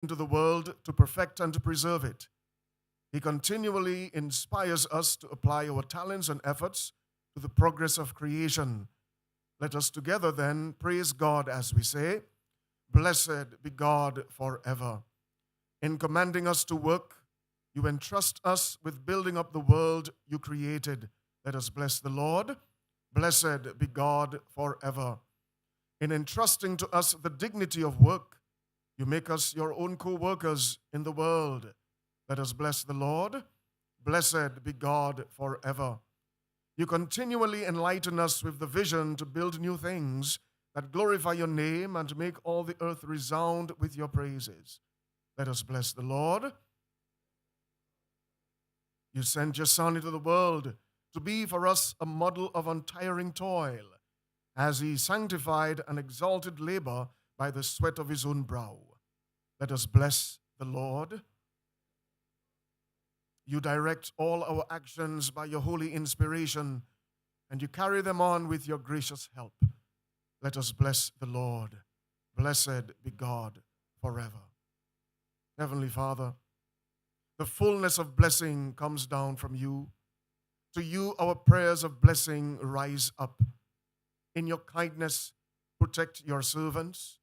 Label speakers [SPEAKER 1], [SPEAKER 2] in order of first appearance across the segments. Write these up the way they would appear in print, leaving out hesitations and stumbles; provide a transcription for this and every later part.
[SPEAKER 1] into the world to perfect and to preserve it. He continually inspires us to apply our talents and efforts to the progress of creation. Let us together then praise God as we say, "Blessed be God forever." In commanding us to work, you entrust us with building up the world you created. Let us bless the Lord. Blessed be God forever. In entrusting to us the dignity of work, you make us your own co-workers in the world. Let us bless the Lord. Blessed be God forever. You continually enlighten us with the vision to build new things that glorify your name and make all the earth resound with your praises. Let us bless the Lord. You sent your Son into the world to be for us a model of untiring toil, as he sanctified and exalted labor by the sweat of his own brow. Let us bless the Lord. You direct all our actions by your holy inspiration, and you carry them on with your gracious help. Let us bless the Lord. Blessed be God forever. Heavenly Father, the fullness of blessing comes down from you. To you our prayers of blessing rise up. In your kindness, protect your servants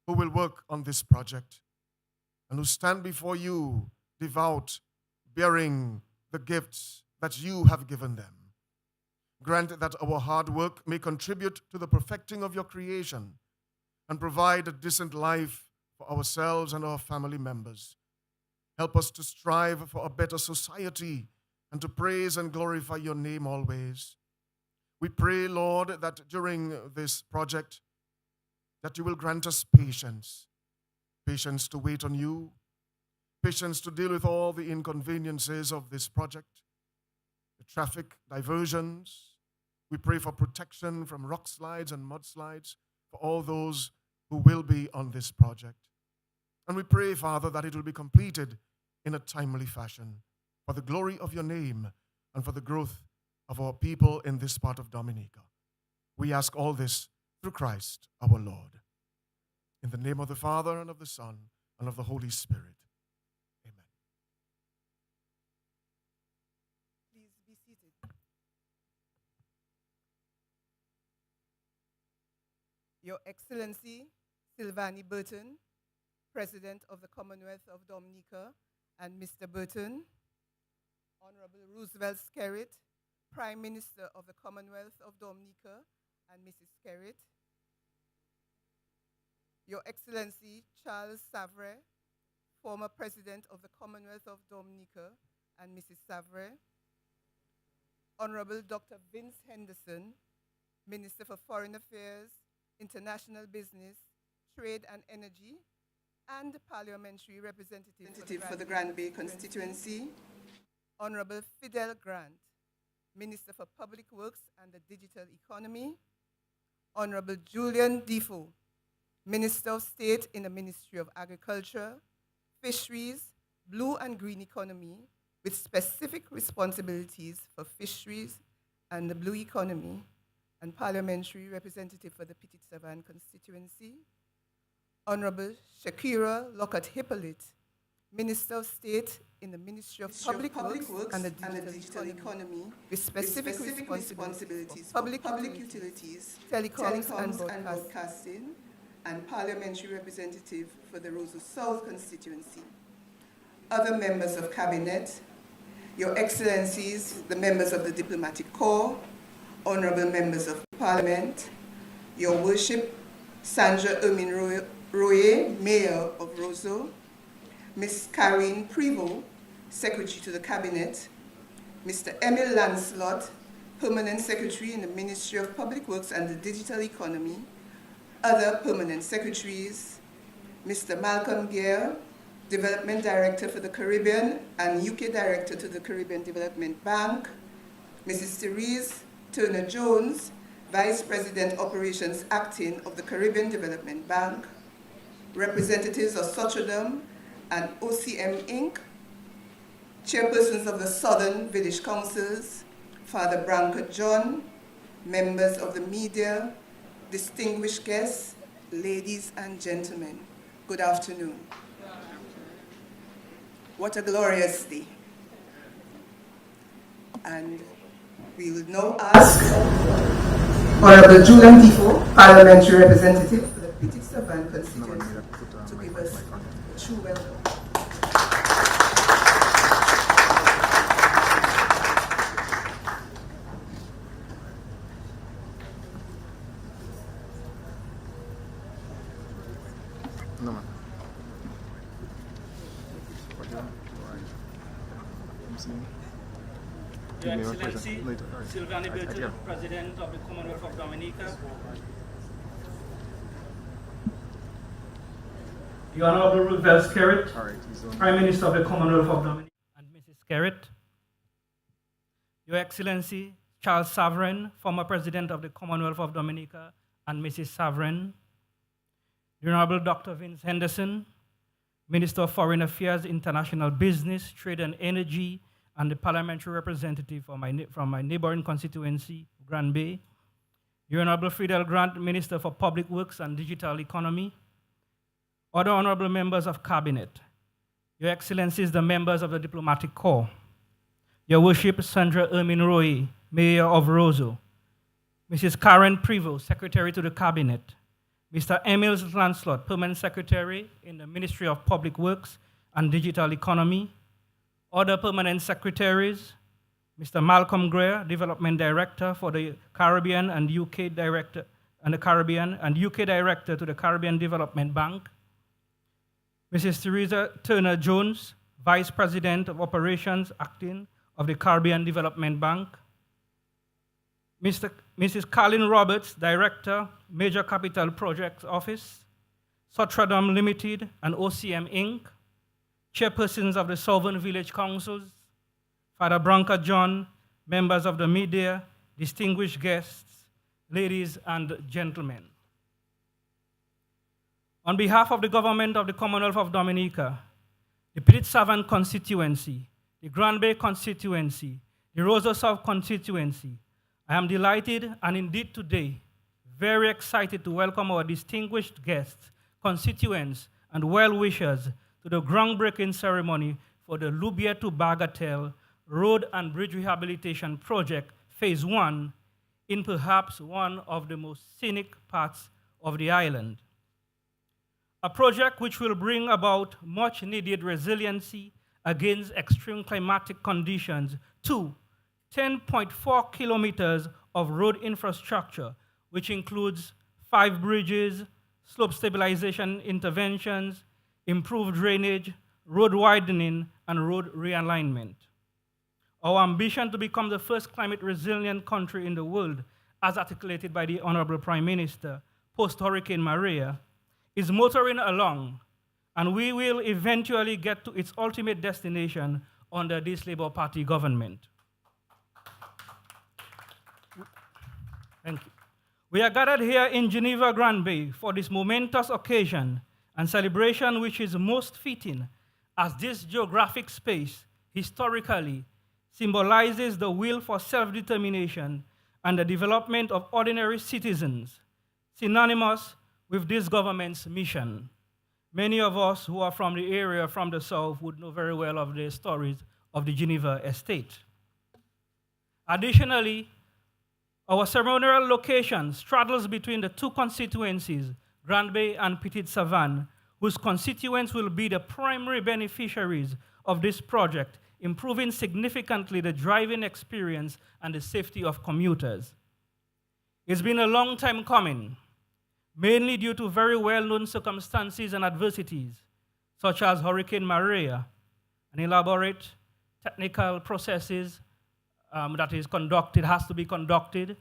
[SPEAKER 1] who will work on this project and who stand before you devout, bearing the gifts that you have given them. Grant that our hard work may contribute to the perfecting of your creation and provide a decent life for ourselves and our family members. Help us to strive for a better society and to praise and glorify your name always. We pray, Lord, that during this project, that you will grant us patience. Patience to wait on you. Patience to deal with all the inconveniences of this project. The traffic diversions. We pray for protection from rock slides and mudslides for all those who will be on this project. And we pray, Father, that it will be completed in a timely fashion for the glory of your name and for the growth of our people in this part of Dominica. We ask all this through Christ our Lord. In the name of the Father, and of the Son, and of the Holy Spirit. Amen.
[SPEAKER 2] Please be seated. Your Excellency, Silvani Burton, President of the Commonwealth of Dominica, and Mr. Burton, Honorable Roosevelt Skerrit, Prime Minister of the Commonwealth of Dominica, and Mrs. Skerrit, Your Excellency Charles Savre, former President of the Commonwealth of Dominica, and Mrs. Savre, Honorable Dr. Vince Henderson, Minister for Foreign Affairs, International Business, Trade and Energy, and Parliamentary Representative for the Grand Bay constituency, Honorable Fidel Grant, Minister for Public Works and the Digital Economy, Honorable Julian Defoe, Minister of State in the Ministry of Agriculture, Fisheries, Blue and Green Economy, with specific responsibilities for fisheries and the blue economy, and Parliamentary Representative for the Petit Savan constituency, Honorable Shakira Lockhart-Hippolyte, Minister of State in the Ministry of Public Works and the Digital Economy, with specific responsibilities for public utilities, telecoms and broadcasting, and Parliamentary Representative for the Roseau South constituency. Other members of Cabinet, Your Excellencies, the members of the Diplomatic Corps, Honorable Members of Parliament, Your Worship, Sandra Ermin Royer, Mayor of Roseau, Ms. Karine Privot, Secretary to the Cabinet, Mr. Emil Lancelot, Permanent Secretary in the Ministry of Public Works and the Digital Economy, other Permanent Secretaries, Mr. Malcolm Gere, Development Director for the Caribbean and UK Director to the Caribbean Development Bank, Mrs. Therese Turner-Jones, Vice President Operations Acting of the Caribbean Development Bank, representatives of Sotradom and OCM Inc., chairpersons of the Southern Village Councils, Father Branca John, members of the media, distinguished guests, ladies and gentlemen, good afternoon. What a glorious day. And we will now ask Honorable Julian Tifo, Parliamentary Representative for the Petit Savan constituency, to give us a true welcome.
[SPEAKER 3] No, man.
[SPEAKER 4] Your Excellency, Sylvani Bertel, President of the Commonwealth of Dominica. The Honorable Ruvel Skerrit, Prime Minister of the Commonwealth of Dominica, and Mrs. Skerrit. Your Excellency, Charles Savren, former President of the Commonwealth of Dominica, and Mrs. Savren. The Honorable Dr. Vince Henderson, Minister of Foreign Affairs, International Business, Trade and Energy, and the parliamentary representative from my neighboring constituency, Grand Bay. The Honorable Friedel Grant, Minister for Public Works and Digital Economy. Other honorable members of Cabinet. Your Excellencies, the members of the Diplomatic Corps. Your Worship, Sandra Ermin Roy, Mayor of Roseau. Mrs. Karen Prevost, Secretary to the Cabinet. Mr. Emil Lancelot, Permanent Secretary in the Ministry of Public Works and Digital Economy. Other permanent secretaries, Mr. Malcolm Greer, Development Director for the Caribbean and UK Director and the Caribbean and UK Director to the Caribbean Development Bank. Mrs. Teresa Turner Jones, Vice President of Operations Acting of the Caribbean Development Bank. Mrs. Carlin Roberts, Director, Major Capital Projects Office, Sotradom Limited and OCM Inc., chairpersons of the Southern Village Councils, Father Branca John, members of the media, distinguished guests, ladies and gentlemen. On behalf of the government of the Commonwealth of Dominica, the Petit Savan constituency, the Grand Bay constituency, the Roseau South constituency, I am delighted and indeed today very excited to welcome our distinguished guests, constituents, and well-wishers to the groundbreaking ceremony for the LOUBIERE to Bagatelle Road and Bridge Rehabilitation Project, Phase 1, in perhaps one of the most scenic parts of the island. A project which will bring about much-needed resiliency against extreme climatic conditions to 10.4 kilometers of road infrastructure, which includes 5 bridges, slope stabilization interventions, improved drainage, road widening, and road realignment. Our ambition to become the first climate-resilient country in the world, as articulated by the Honorable Prime Minister, post-Hurricane Maria, is motoring along, and we will eventually get to its ultimate destination under this Labour Party government. Thank you. We are gathered here in Geneva, Grand Bay for this momentous occasion and celebration which is most fitting as this geographic space historically symbolizes the will for self-determination and the development of ordinary citizens, synonymous with this government's mission. Many of us who are from the area, from the south, would know very well of the stories of the Geneva estate. Additionally, our ceremonial location straddles between the two constituencies, Grand Bay and Petit Savan, whose constituents will be the primary beneficiaries of this project, improving significantly the driving experience and the safety of commuters. It's been a long time coming, mainly due to very well-known circumstances and adversities, such as Hurricane Maria, and elaborate technical processes that has to be conducted.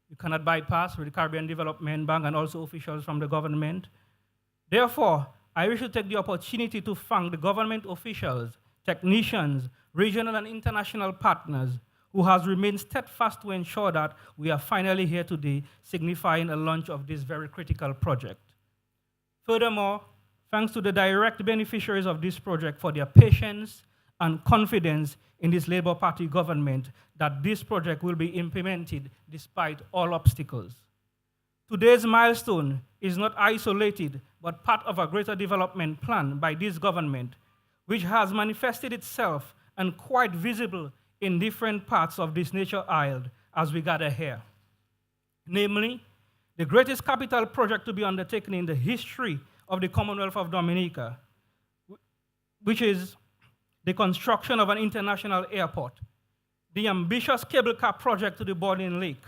[SPEAKER 4] You cannot bypass with the Caribbean Development Bank and also officials from the government. Therefore, I wish to take the opportunity to thank the government officials, technicians, regional and international partners who has remained steadfast to ensure that we are finally here today, signifying a launch of this very critical project. Furthermore, thanks to the direct beneficiaries of this project for their patience and confidence in this Labour Party government that this project will be implemented despite all obstacles. Today's milestone is not isolated, but part of a greater development plan by this government, which has manifested itself and quite visible in different parts of this nature island as we gather here. Namely, the greatest capital project to be undertaken in the history of the Commonwealth of Dominica, which is the construction of an international airport, the ambitious cable car project to the Bording Lake,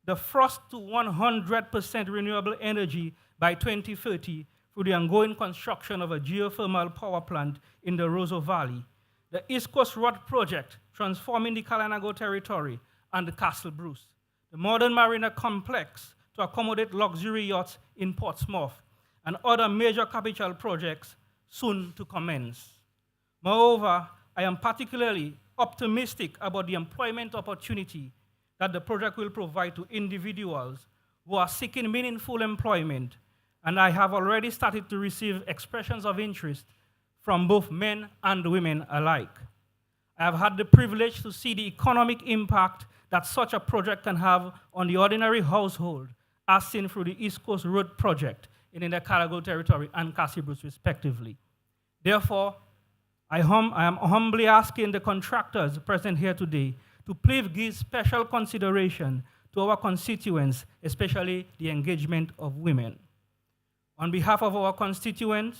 [SPEAKER 4] the first to 100% renewable energy by 2030 through the ongoing construction of a geothermal power plant in the Roseau Valley, the East Coast Road project transforming the Kalanago territory, and the Castle Bruce, the modern marina complex to accommodate luxury yachts in Portsmouth, and other major capital projects soon to commence. Moreover, I am particularly optimistic about the employment opportunity that the project will provide to individuals who are seeking meaningful employment, and I have already started to receive expressions of interest from both men and women alike. I have had the privilege to see the economic impact that such a project can have on the ordinary household, as seen through the East Coast Road project in the Calago territory and Castle Bruce, respectively. Therefore, I am humbly asking the contractors present here today to please give special consideration to our constituents, especially the engagement of women. On behalf of our constituents,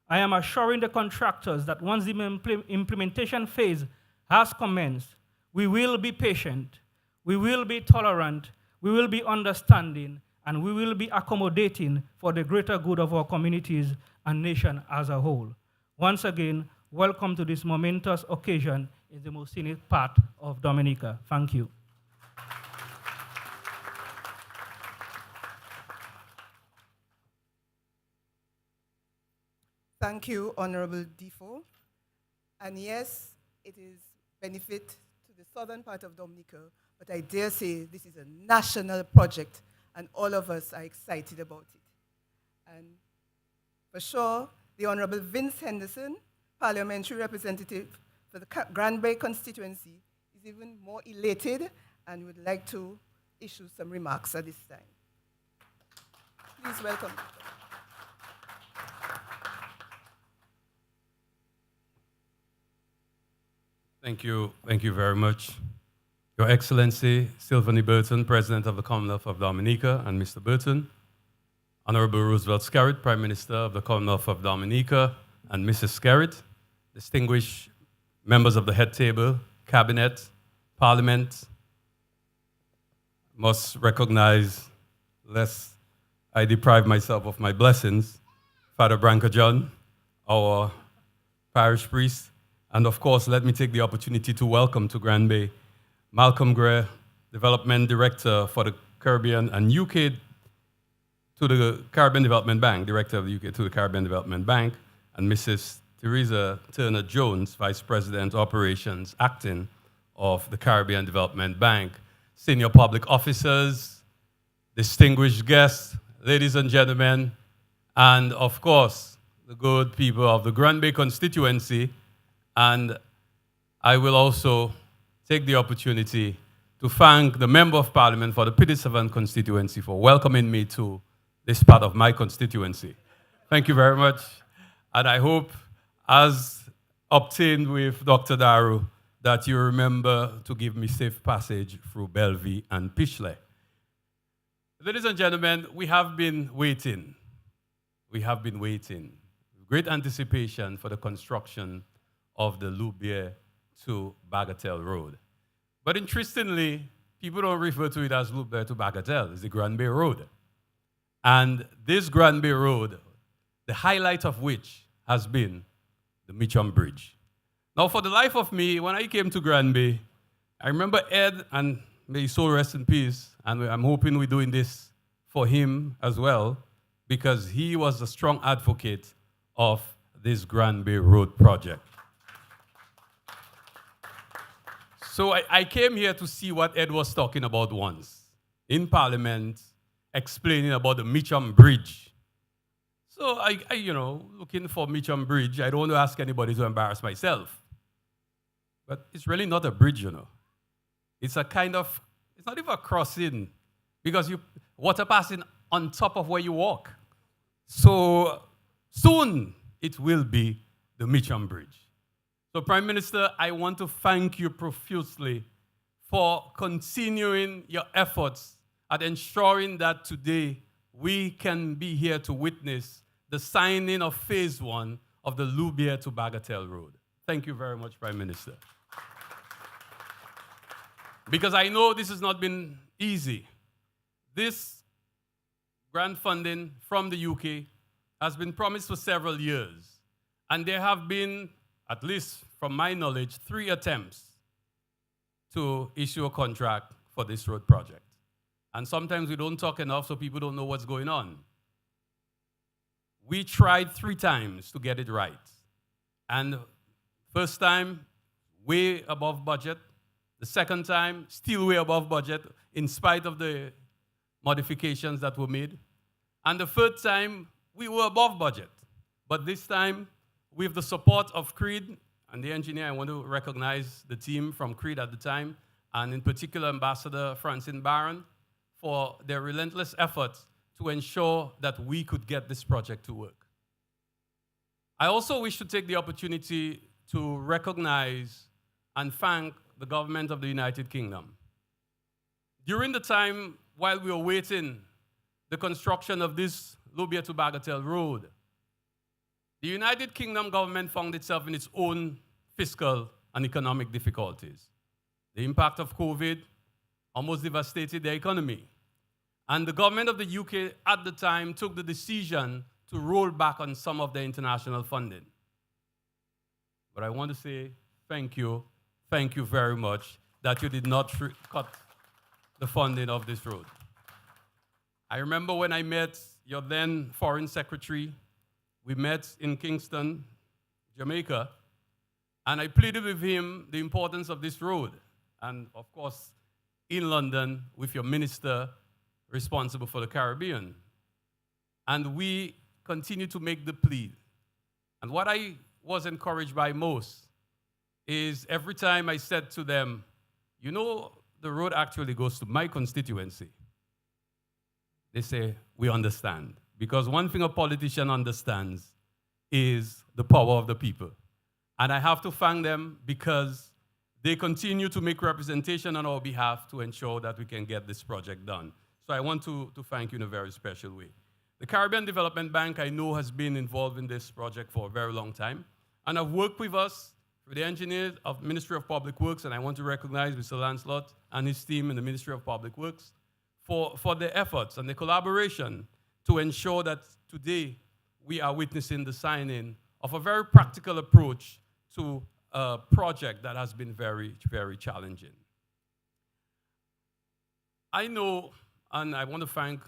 [SPEAKER 4] I am assuring the contractors that once the implementation phase has commenced, we will be patient, we will be tolerant, we will be understanding, and we will be accommodating for the greater good of our communities and nation as a whole. Once again, welcome to this momentous occasion in the most scenic part of Dominica. Thank you.
[SPEAKER 2] Thank you, Honorable Defoe. And yes, it is benefit to the southern part of Dominica, but I dare say this is a national project, and all of us are excited about it. And for sure, the Honorable Vince Henderson, Parliamentary Representative for the Grand Bay constituency, is even more elated and would like to issue some remarks at this time. Please welcome.
[SPEAKER 3] Thank you very much. Your Excellency, Sylvanie Burton, President of the Commonwealth of Dominica, and Mr. Burton, Honorable Roosevelt Skerritt, Prime Minister of the Commonwealth of Dominica, and Mrs. Skerritt, distinguished members of the head table, Cabinet, Parliament, must recognize, lest I deprive myself of my blessings, Father Branca John, our parish priest, and of course, let me take the opportunity to welcome to Grand Bay Malcolm Gray, Development Director for the Caribbean and UK to the Caribbean Development Bank, Director of the UK to the Caribbean Development Bank, and Mrs. Teresa Turner-Jones, Vice President Operations Acting of the Caribbean Development Bank, senior public officers, distinguished guests, ladies and gentlemen, and of course, the good people of the Grand Bay constituency. And I will also take the opportunity to thank the Member of Parliament for the P7 constituency for welcoming me to this part of my constituency. Thank you very much. And I hope, as obtained with Dr. Daru, that you remember to give me safe passage through Bellevue and Pichley. Ladies and gentlemen, we have been waiting. We have been waiting. Great anticipation for the construction of the LOUBIERE to Bagatelle Road. But interestingly, people don't refer to it as LOUBIERE to Bagatelle. It's the Grand Bay Road. And this Grand Bay Road, the highlight of which has been the Mitcham Bridge. Now, for the life of me, when I came to Grand Bay, I remember Ed, and may his soul rest in peace, and I'm hoping we're doing this for him as well, because he was a strong advocate of this Grand Bay Road project. So I came here to see what Ed was talking about once in Parliament, explaining about the Mitcham Bridge. So I looking for Mitcham Bridge. I don't want to ask anybody to embarrass myself. But it's really not a bridge, It's a kind of, it's not even a crossing, because water passing on top of where you walk. So soon it will be the Mitcham Bridge. So, Prime Minister, I want to thank you profusely for continuing your efforts at ensuring that today we can be here to witness the signing of Phase 1 of the LOUBIERE to Bagatelle Road. Thank you very much, Prime Minister. Because I know this has not been easy. This grant funding from the UK has been promised for several years. And there have been, at least from my knowledge, 3 attempts to issue a contract for this road project. And sometimes we don't talk enough so people don't know what's going on. We tried 3 times to get it right. And first time, way above budget. The second time, still way above budget, in spite of the modifications that were made. And the third time, we were above budget. But this time, with the support of Creed and the engineer, I want to recognize the team from Creed at the time, and in particular, Ambassador Francine Barron, for their relentless efforts to ensure that we could get this project to work. I also wish to take the opportunity to recognize and thank the government of the United Kingdom. During the time while we were waiting the construction of this LOUBIERE to Bagatelle Road, the United Kingdom government found itself in its own fiscal and economic difficulties. The impact of COVID almost devastated their economy. And the government of the UK at the time took the decision to roll back on some of their international funding. But I want to say thank you very much that you did not cut the funding of this road. I remember when I met your then Foreign Secretary, we met in Kingston, Jamaica, and I pleaded with him the importance of this road. And of course, in London with your minister responsible for the Caribbean. And we continue to make the plea. And what I was encouraged by most is every time I said to them, you know, the road actually goes to my constituency. They say, we understand. Because one thing a politician understands is the power of the people. And I have to thank them because they continue to make representation on our behalf to ensure that we can get this project done. So I want to thank you in a very special way. The Caribbean Development Bank, I know, has been involved in this project for a very long time. And have worked with us, with the engineers of the Ministry of Public Works, and I want to recognize Mr. Lancelot and his team in the Ministry of Public Works for their efforts and the collaboration to ensure that today we are witnessing the signing of a very practical approach to a project that has been very, very challenging. I know, and I want to thank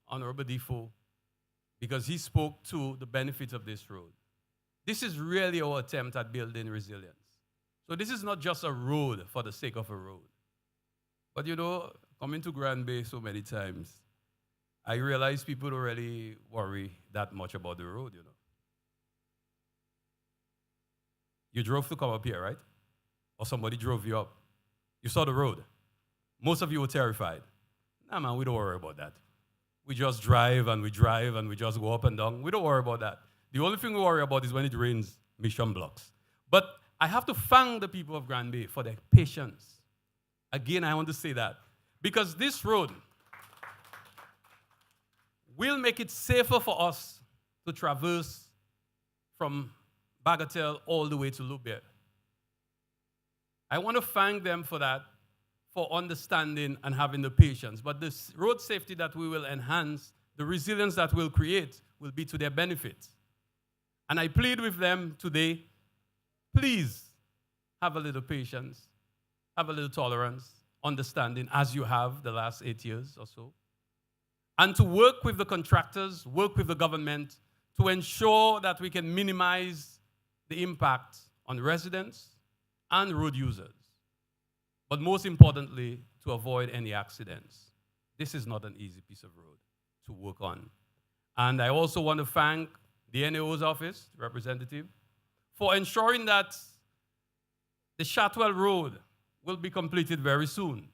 [SPEAKER 3] Honorable Defoe because he spoke to the benefits of this road. This is really our attempt at building resilience. So this is not just a road for the sake of a road. But you know, coming to Grand Bay so many times, I realize people don't really worry that much about the road, you know. You drove to come up here, right? Or somebody drove you up. You saw the road. Most of you were terrified. Nah, man, we don't worry about that. We just drive and we just go up and down. We don't worry about that. The only thing we worry about is when it rains, mission blocks. But I have to thank the people of Grand Bay for their patience. Again, I want to say that. Because this road will make it safer for us to traverse from Bagatelle all the way to LOUBIERE. I want to thank them for that, for understanding and having the patience. But this road safety that we will enhance, the resilience that we'll create, will be to their benefit. And I plead with them today, please have a little patience, have a little tolerance, understanding, as you have the last 8 years or so. And to work with the contractors, work with the government to ensure that we can minimize the impact on residents and road users. But most importantly, to avoid any accidents. This is not an easy piece of road to work on. And I also want to thank the NAO's office, representative, for ensuring that the Chatwell Road will be completed very soon.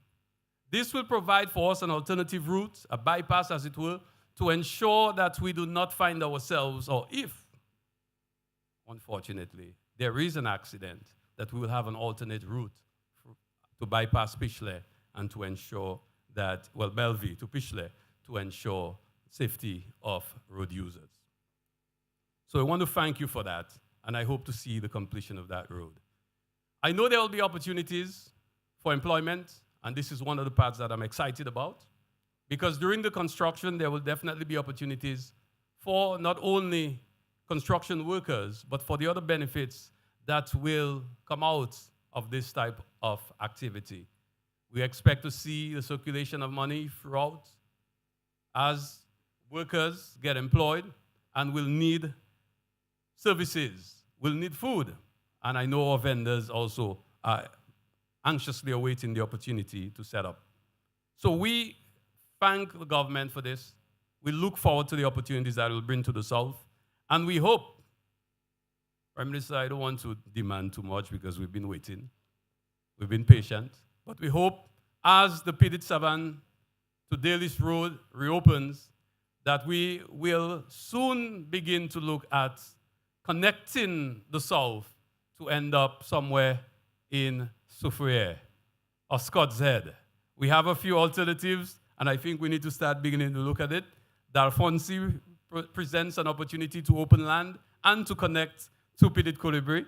[SPEAKER 3] This will provide for us an alternative route, a bypass as it were, to ensure that we do not find ourselves, or if unfortunately, there is an accident, that we will have an alternate route to bypass Pishley and to ensure that, well, Bellevue to Pishley, to ensure safety of road users. So I want to thank you for that, and I hope to see the completion of that road. I know there will be opportunities for employment, and this is one of the parts that I'm excited about, because during the construction, there will definitely be opportunities for not only construction workers, but for the other benefits that will come out of this type of activity. We expect to see the circulation of money throughout as workers get employed and will need services, will need food. And I know our vendors also are anxiously awaiting the opportunity to set up. So we thank the government for this. We look forward to the opportunities that it will bring to the South. And we hope, Prime Minister, I don't want to demand too much because we've been waiting. We've been patient. But we hope as the Pidit Savan to Dalis Road reopens, that we will soon begin to look at connecting the South to end up somewhere in Soufriere or Scott's Head. We have a few alternatives, and I think we need to start beginning to look at it. Dalfonsi presents an opportunity to open land and to connect to Pidit Colibri.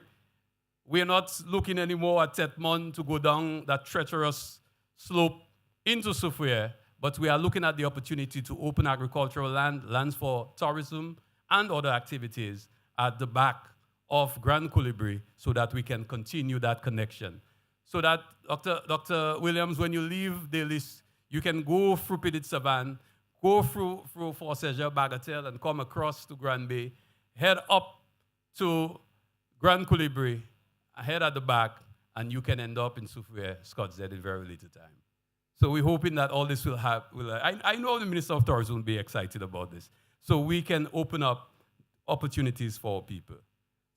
[SPEAKER 3] We are not looking anymore at Tetmon to go down that treacherous slope into Soufriere, but we are looking at the opportunity to open agricultural lands for tourism and other activities at the back of Grand Colibri so that we can continue that connection. So that, Dr. Williams, when you leave Dalis, you can go through Pidit Savan, go through Forceja, Bagatelle, and come across to Grand Bay, head up to Grand Colibri, head at the back, and you can end up in Soufriere, Scott's Head in very little time. So we're hoping that all this will have, I know the Minister of Tourism will be excited about this, so we can open up opportunities for people.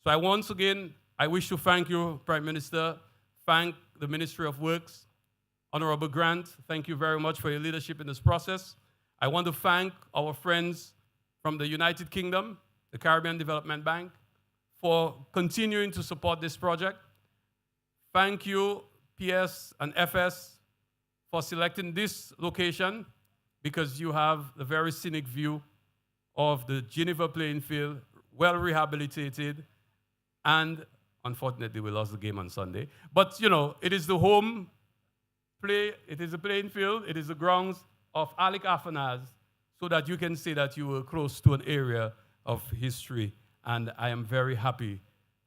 [SPEAKER 3] So once again, I wish to thank you, Prime Minister, thank the Ministry of Works, Honorable Grant, thank you very much for your leadership in this process. I want to thank our friends from the United Kingdom, the Caribbean Development Bank, for continuing to support this project. Thank you, PS and FS, for selecting this location because you have a very scenic view of the Geneva playing field, well rehabilitated, and unfortunately we lost the game on Sunday. But you know, it is the home play, it is the playing field, it is the grounds of Alec Afanaz, so that you can say that you were close to an area of history. And I am very happy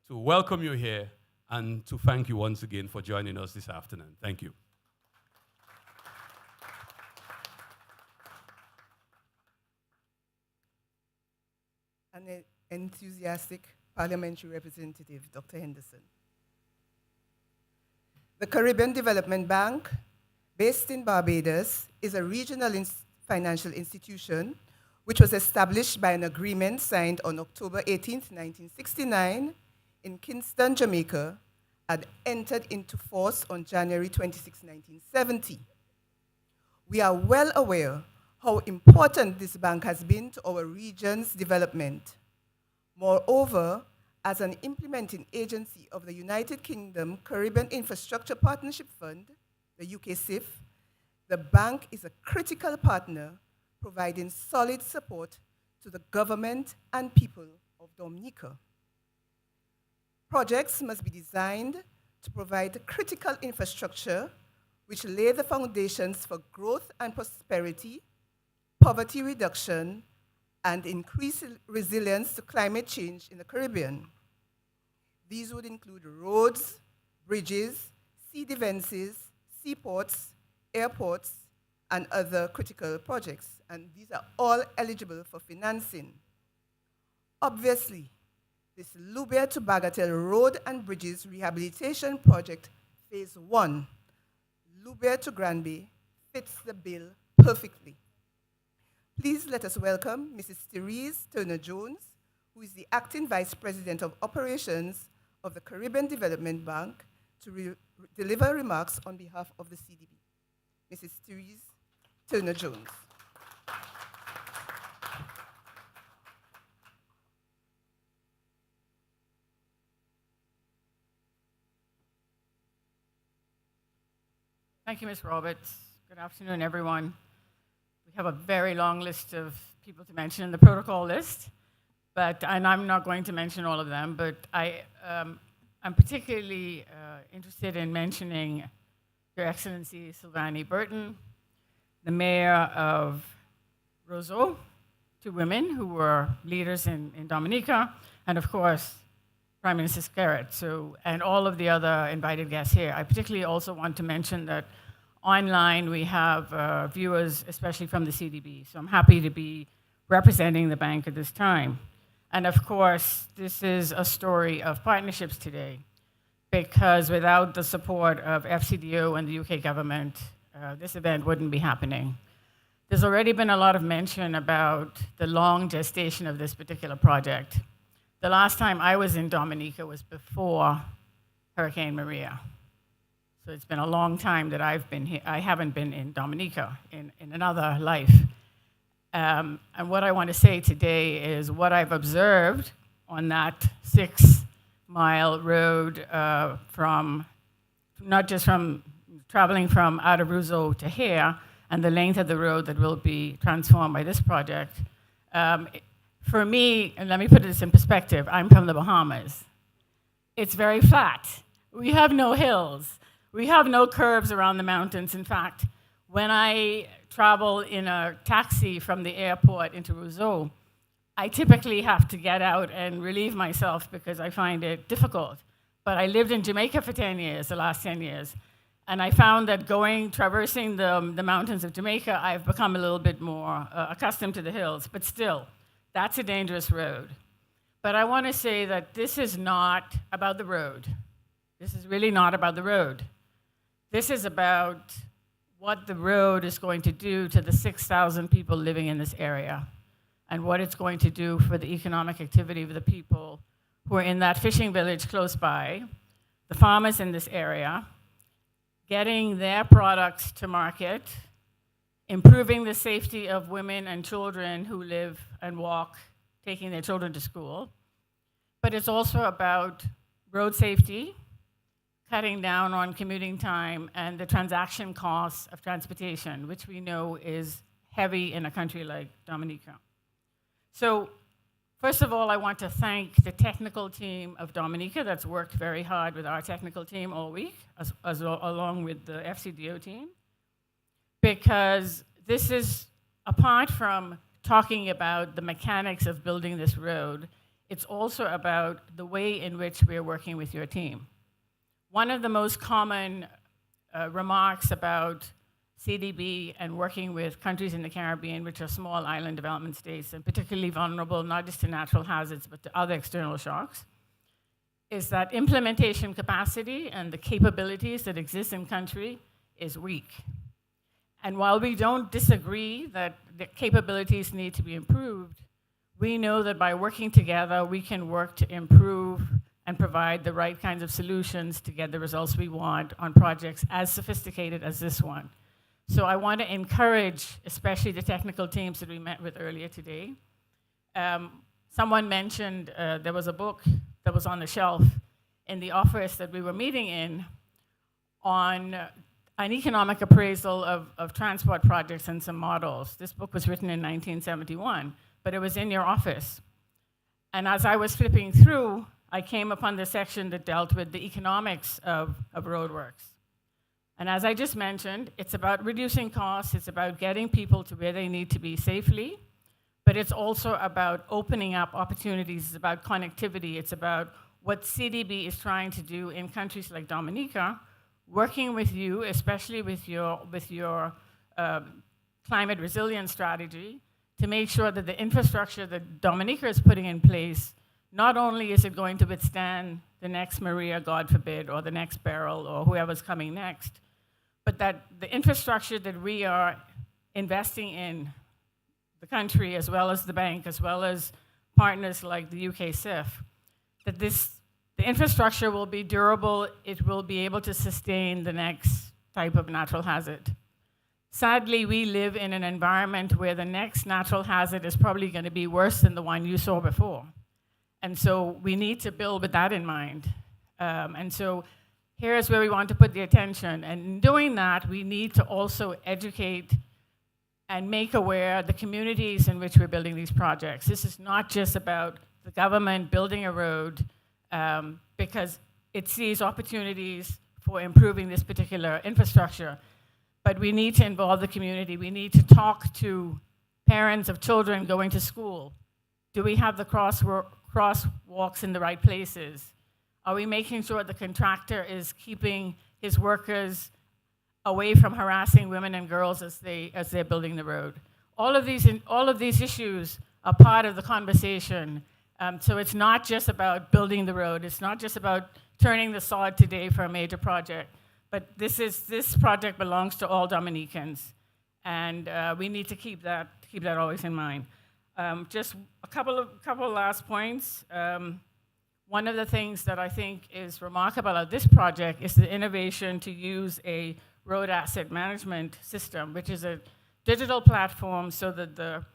[SPEAKER 3] to welcome you here and to thank you once again for joining us this afternoon. Thank you.
[SPEAKER 2] An enthusiastic parliamentary representative, Dr. Henderson. The Caribbean Development Bank, based in Barbados, is a regional financial institution which was established by an agreement signed on October 18, 1969 in Kingston, Jamaica, and entered into force on January 26, 1970. We are well aware how important this bank has been to our region's development. Moreover, as an implementing agency of the United Kingdom Caribbean Infrastructure Partnership Fund, the UKCIF, the bank is a critical partner providing solid support to the government and people of Dominica. Projects must be designed to provide critical infrastructure which lay the foundations for growth and prosperity, poverty reduction, and increased resilience to climate change in the Caribbean. These would include roads, bridges, sea defenses, seaports, airports, and other critical projects, and these are all eligible for financing. Obviously, this LOUBIERE to Bagatelle Road and Bridges Rehabilitation Project, Phase 1, LOUBIERE to Granby, fits the bill perfectly. Please let us welcome Mrs. Therese Turner-Jones, who is the Acting Vice President of Operations of the Caribbean Development Bank, to deliver remarks on behalf of the CDB. Mrs. Therese Turner-Jones.
[SPEAKER 5] Thank you, Ms. Roberts. Good afternoon, everyone. We have a very long list of people to mention in the protocol list, and I'm not going to mention all of them, but I'm particularly interested in mentioning Your Excellency Sylvanie Burton, the Mayor of Roseau, two women who were leaders in Dominica, and of course, Prime Minister Skerrit, and all of the other invited guests here. I particularly also want to mention that online we have viewers, especially from the CDB, so I'm happy to be representing the bank at this time. And of course, this is a story of partnerships today, because without the support of FCDO and the UK government, this event wouldn't be happening. There's already been a lot of mention about the long gestation of this particular project. The last time I was in Dominica was before Hurricane Maria. So it's been a long time that I've been here. I haven't been in Dominica in another life. And what I want to say today is what I've observed on that 6-mile road not just from traveling from out of Roseau to here, and the length of the road that will be transformed by this project. For me, and let me put this in perspective, I'm from the Bahamas. It's very flat. We have no hills. We have no curves around the mountains. In fact, when I travel in a taxi from the airport into Roseau, I typically have to get out and relieve myself because I find it difficult. But I lived in Jamaica for 10 years, the last 10 years, and I found that traversing the mountains of Jamaica, I've become a little bit more accustomed to the hills, but still, that's a dangerous road. But I want to say that this is not about the road. This is really not about the road. This is about what the road is going to do to the 6,000 people living in this area, and what it's going to do for the economic activity of the people who are in that fishing village close by, the farmers in this area, getting their products to market, improving the safety of women and children who live and walk, taking their children to school. But it's also about road safety, cutting down on commuting time, and the transaction costs of transportation, which we know is heavy in a country like Dominica. So, first of all, I want to thank the technical team of Dominica that's worked very hard with our technical team all week, along with the FCDO team, because this is, apart from talking about the mechanics of building this road, it's also about the way in which we're working with your team. One of the most common remarks about CDB and working with countries in the Caribbean, which are small island development states and particularly vulnerable not just to natural hazards but to other external shocks, is that implementation capacity and the capabilities that exist in country is weak. And while we don't disagree that the capabilities need to be improved, we know that by working together, we can work to improve and provide the right kinds of solutions to get the results we want on projects as sophisticated as this one. So I want to encourage, especially the technical teams that we met with earlier today. Someone mentioned there was a book that was on the shelf in the office that we were meeting in on an economic appraisal of transport projects and some models. This book was written in 1971, but it was in your office. And as I was flipping through, I came upon the section that dealt with the economics of roadworks. And as I just mentioned, it's about reducing costs, it's about getting people to where they need to be safely, but it's also about opening up opportunities, it's about connectivity, it's about what CDB is trying to do in countries like Dominica, working with you, especially with your climate resilience strategy, to make sure that the infrastructure that Dominica is putting in place, not only is it going to withstand the next Maria, God forbid, or the next Beryl, or whoever's coming next, but that the infrastructure that we are investing in the country, as well as the bank, as well as partners like the UK CIF, that the infrastructure will be durable, it will be able to sustain the next type of natural hazard. Sadly, we live in an environment where the next natural hazard is probably going to be worse than the one you saw before. And so we need to build with that in mind. And so here's where we want to put the attention. And in doing that, we need to also educate and make aware the communities in which we're building these projects. This is not just about the government building a road because it sees opportunities for improving this particular infrastructure. But we need to involve the community. We need to talk to parents of children going to school. Do we have the crosswalks in the right places? Are we making sure the contractor is keeping his workers away from harassing women and girls as they're building the road? All of these issues are part of the conversation. So it's not just about building the road. It's not just about turning the sod today for a major project. But this project belongs to all Dominicans, and we need to keep that always in mind. Just a couple of last points. One of the things that I think is remarkable about this project is the innovation to use a road asset management system, which is a digital platform so that the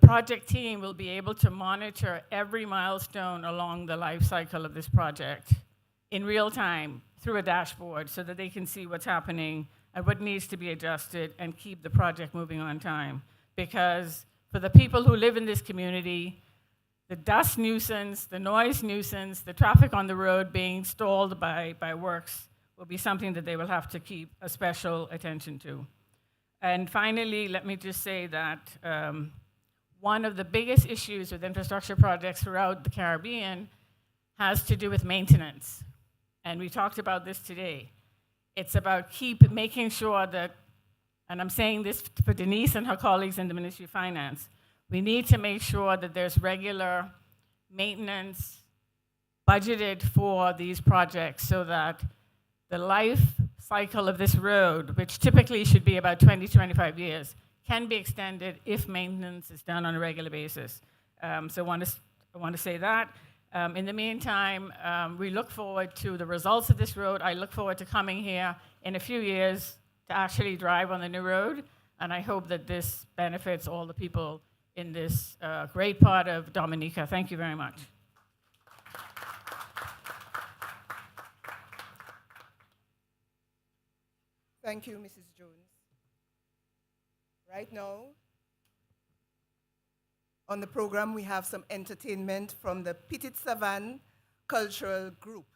[SPEAKER 5] project team will be able to monitor every milestone along the life cycle of this project in real time through a dashboard so that they can see what's happening and what needs to be adjusted and keep the project moving on time. Because for the people who live in this community, the dust nuisance, the noise nuisance, the traffic on the road being stalled by works will be something that they will have to keep a special attention to. And finally, let me just say that one of the biggest issues with infrastructure projects throughout the Caribbean has to do with maintenance. And we talked about this today. It's about making sure that, and I'm saying this for Denise and her colleagues in the Ministry of Finance, we need to make sure that there's regular maintenance budgeted for these projects so that the life cycle of this road, which typically should be about 20, 25 years, can be extended if maintenance is done on a regular basis. So I want to say that. In the meantime, we look forward to the results of this road. I look forward to coming here in a few years to actually drive on the new road, and I hope that this benefits all the people in this great part of Dominica. Thank you very much.
[SPEAKER 2] Thank you, Mrs. Jones. Right now, on the program, we have some entertainment from the Petite Savane Cultural Group.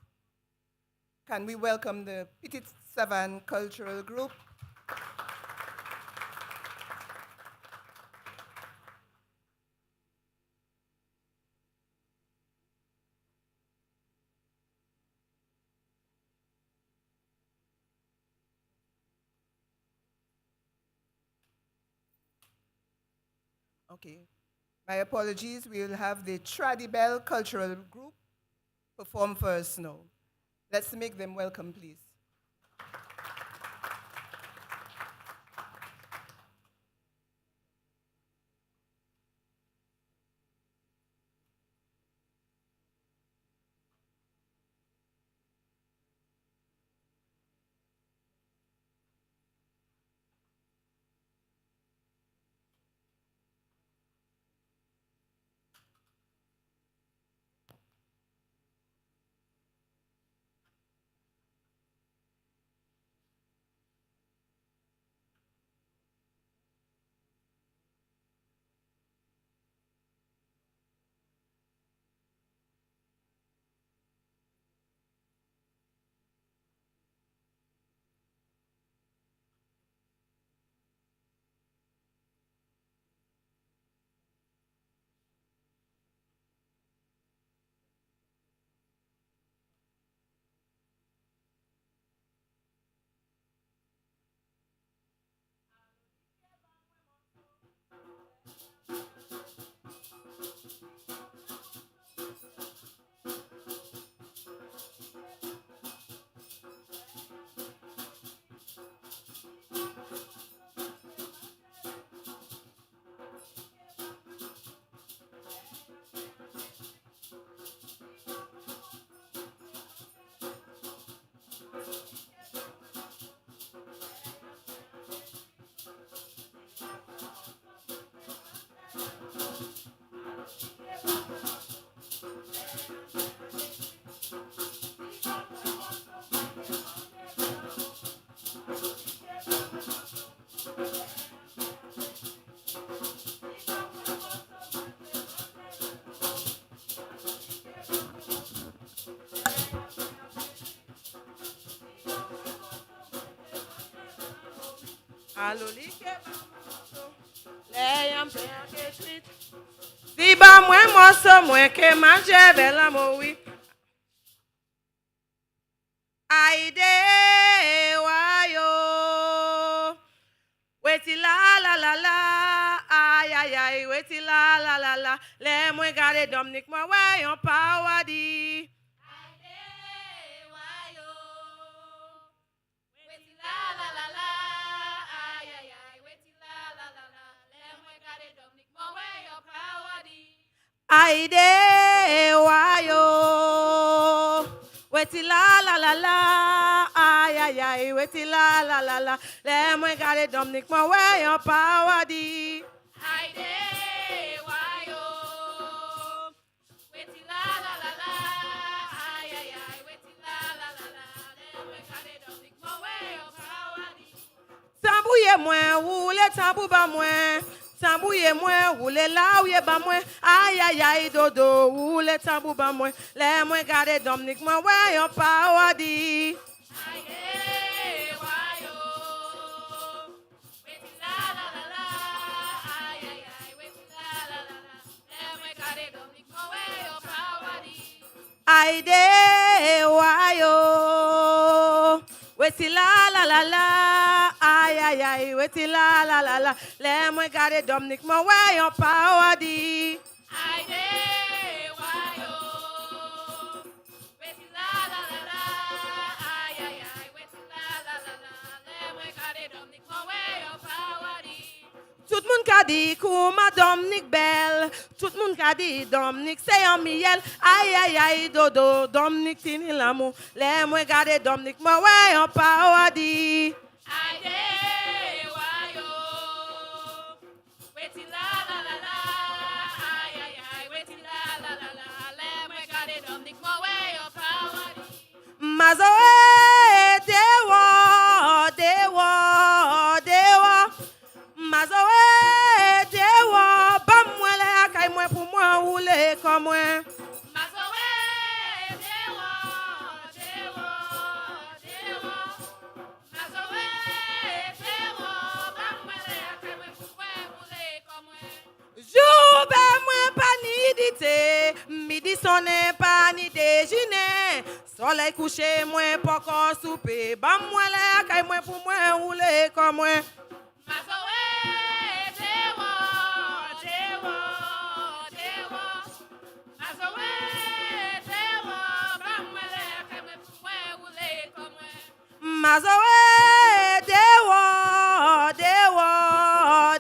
[SPEAKER 2] Can we welcome the Petite Savane Cultural Group? Okay. My apologies. We will have the Tradibel Cultural Group perform first now. Let's make them welcome, please.
[SPEAKER 6] Alolike le yam pe ke street. Si ba mwen moso mwen ke manje bela mo wi. Aide wayo. Weti la la la la. Ay ay ay. Weti la la la la. Le mwen gade Dominic mwen we yon power di. Aide wayo, weti la la la la, ay ay ay, weti la la la la. Le mwen gade Dominic mwen we yon power di. Aide wayo, weti la la la la, ay ay ay, weti la la la la. Le mwen gade Dominic mwen we yon power di. Tambouye mwen, oule tambou ba mwen. Tambouye mwen, roule la ou ye ba mwen. Aïe aïe aïe dodo, roule tambou ba mwen. Le mwen gade Dominic mwen we yon power di. Aïe wayo, weti la la la la. Aïe aïe aïe, weti la la la la. Le mwen gade Dominic mwen we yon power di. Aïe wayo, weti la la la la. Ay ay ay, weti la la la la. Le mwen gade Dominic mwen we yon power di. Aide wayo, weti la la la la. Ay ay ay, weti la la la la. Le mwen gade Dominic mwen we yon power di. Tout moun ka di kouma Dominic bel. Tout moun ka di Dominic se yon miel. Ay ay ay dodo, Dominic tini l'amou. Le mwen gade Dominic mwen we yon power di. Aide wayo, weti la la la la. Ay ay ay, weti la la la la. Le mwen gade Dominic mwen we yon power di. Mazoe dewo, dewo, dewo. Mazoe dewo, bam mwen le akay mwen pou mwen oule kom mwen. Mazoe dewo, dewo, dewo. Joube mwen pa ni dite, midi sonen pa ni dejine. Soleil couché mwen poko soupe, bam mwen le akay mwen pou mwen oule kom mwen. Mazoe dewo, dewo, dewo. Mazoe dewo, bam mwen le akay mwen pou mwen oule kom mwen. Mazoe dewo, dewo,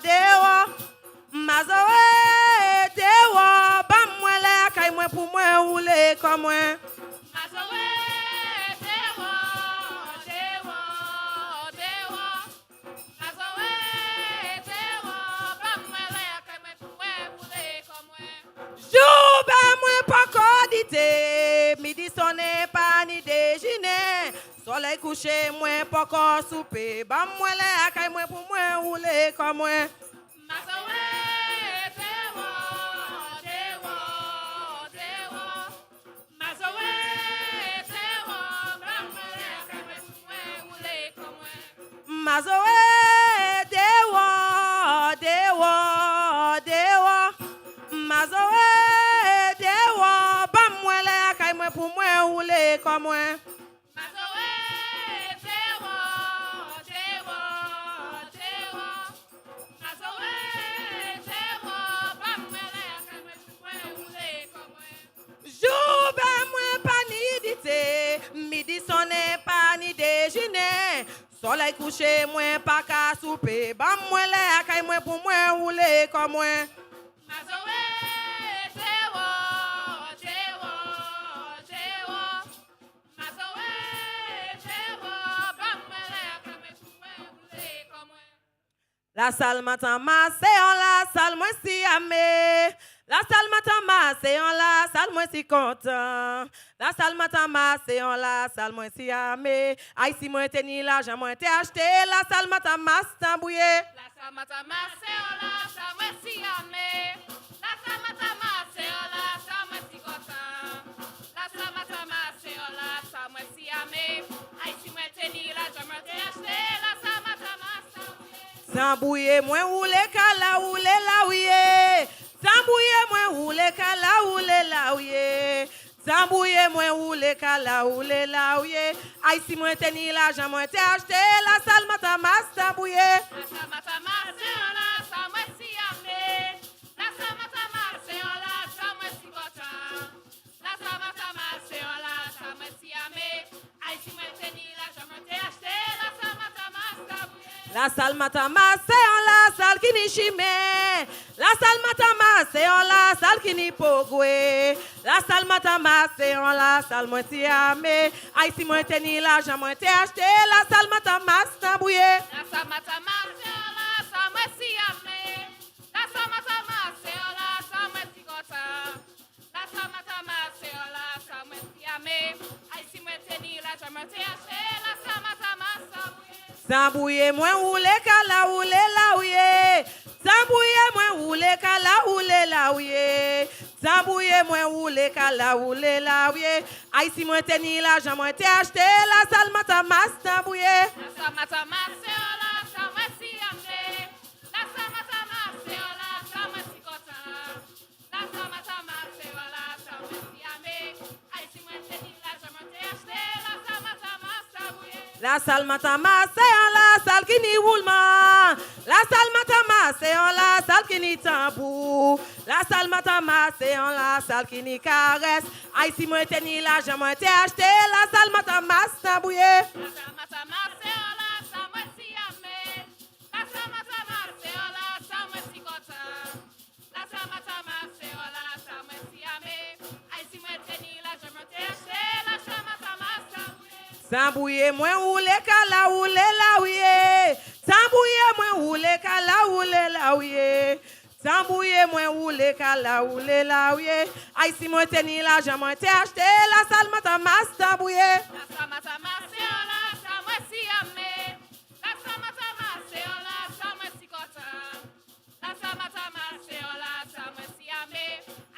[SPEAKER 6] dewo. Mazoe dewo, bam mwen le akay mwen pou mwen oule kom mwen. Mazoe dewo, dewo, dewo. Mazoe dewo, bam mwen le akay mwen pou mwen oule kom mwen. Joube mwen pa kodite, midi sonen pa ni dejine. Soleil couché mwen poko soupe, bam mwen le akay mwen pou mwen oule kom mwen. Mazoe dewo, dewo, dewo. Mazoe dewo, bam mwen le akay mwen pou mwen oule kom mwen. Mazoe dewo, dewo, dewo. Mazoe dewo, bam mwen le akay mwen pou mwen oule kom mwen. Joube mwen pa ni dite, midi sonen pa ni dejine. Soleil couché mwen pa ka soupe, bam mwen le akay mwen pou mwen oule kom mwen. Mazoe dewo, dewo, dewo. Mazoe dewo, bam mwen le akay mwen pou mwen oule kom mwen. La salle matin masse en la salle moi si amé. La salle matin masse en la salle moi si content. La salle matin masse en la salle moi si amé. Ay si moi te ni l'argent moi te acheté. La salle matin masse tambouye. La salle matin masse en la salle moi si amé. La salle matin masse en la salle moi si content. La salle matin masse en la salle moi si amé. Ay si moi te ni l'argent moi te acheté. La salle matin masse tambouye. Tambouye mwen oule kala oule la ouye. Tambouye mwen oule kala oule la ouye. Tambouye mwen oule kala oule la ouye. Ay si mwen teni l'argent mwen te acheté la salle matamas tambouye.
[SPEAKER 7] La salle matamas c'est on la sa mwen si ame. La salle matamas c'est on la sa mwen si content. La salle matamas c'est on la sa mwen si ame. Ay si mwen teni l'argent mwen te acheté la salle matamas tambouye.
[SPEAKER 6] La salle matamas c'est on la salle qui ni chimé. La salle matamas c'est on la salle qui ni pogwe. La salle matamas c'est on la salle moi ti amé. Ay si moi teni l'argent moi te acheté la salle matamas tambouye.
[SPEAKER 7] La salle matamas c'est on la sa mwen si ame. La salle matamas c'est on la sa mwen si content. La salle matamas c'est on la sa mwen si ame. Ay si mwen teni l'argent mwen te acheté la salle matamas tambouye.
[SPEAKER 6] Tambouye mwen oule kala oule la ouye. Tambouye mwen oule kala oule la ouye. Tambouye mwen oule kala oule la ouye. Ay si mwen teni l'argent mwen te acheté la salle matamas tambouye.
[SPEAKER 7] La salle matamas c'est on la sa mwen si ame. La salle matamas c'est on la sa mwen si content. La salle matamas c'est on la sa mwen si ame. Ay si mwen teni l'argent mwen te acheté la salle matamas tambouye.
[SPEAKER 6] La salle matamas c'est on la salle qui ni roulement. La salle matamas c'est on la salle qui ni tambour. La salle matamas c'est on la salle qui ni caresse. Ay si moi teni l'argent moi te acheté la salle matamas tambouye.
[SPEAKER 7] La salle matamas c'est on la sa mwen si ame. La salle matamas c'est on la sa mwen si content. La salle matamas c'est on la sa mwen si ame. Ay si mwen teni l'argent mwen te acheté la salle matamas tambouye.
[SPEAKER 6] Tambouye mwen oule kala oule la ouye. Tambouye mwen oule kala oule la ouye. Tambouye mwen oule kala oule la ouye. Ay si mwen teni l'argent mwen te acheté la salle matamas tambouye.
[SPEAKER 7] La salle matamas c'est on la sa mwen si ame. La salle matamas c'est on la sa mwen si content. La salle matamas c'est on la sa mwen si ame.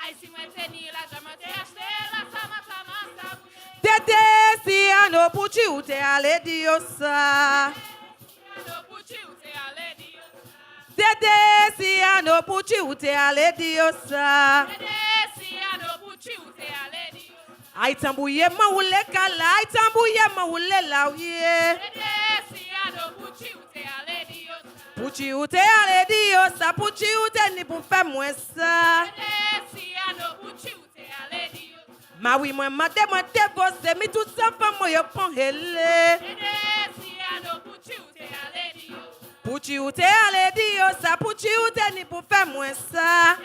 [SPEAKER 7] Ay si mwen teni l'argent mwen te acheté la salle matamas tambouye.
[SPEAKER 6] Tete si ano puchi ou te ale diosa. Tete si ano puchi ou te ale diosa. Ay tambouye ma oule kala, ay tambouye ma oule la ouye. Puchi ou te ale diosa, puchi ou te ni pou fè mwen sa. Ma oui mwen mate mwen te vose, mi tout sa fè mwen yo pon hele. Puchi ou te ale diosa, puchi ou te ni pou fè mwen sa.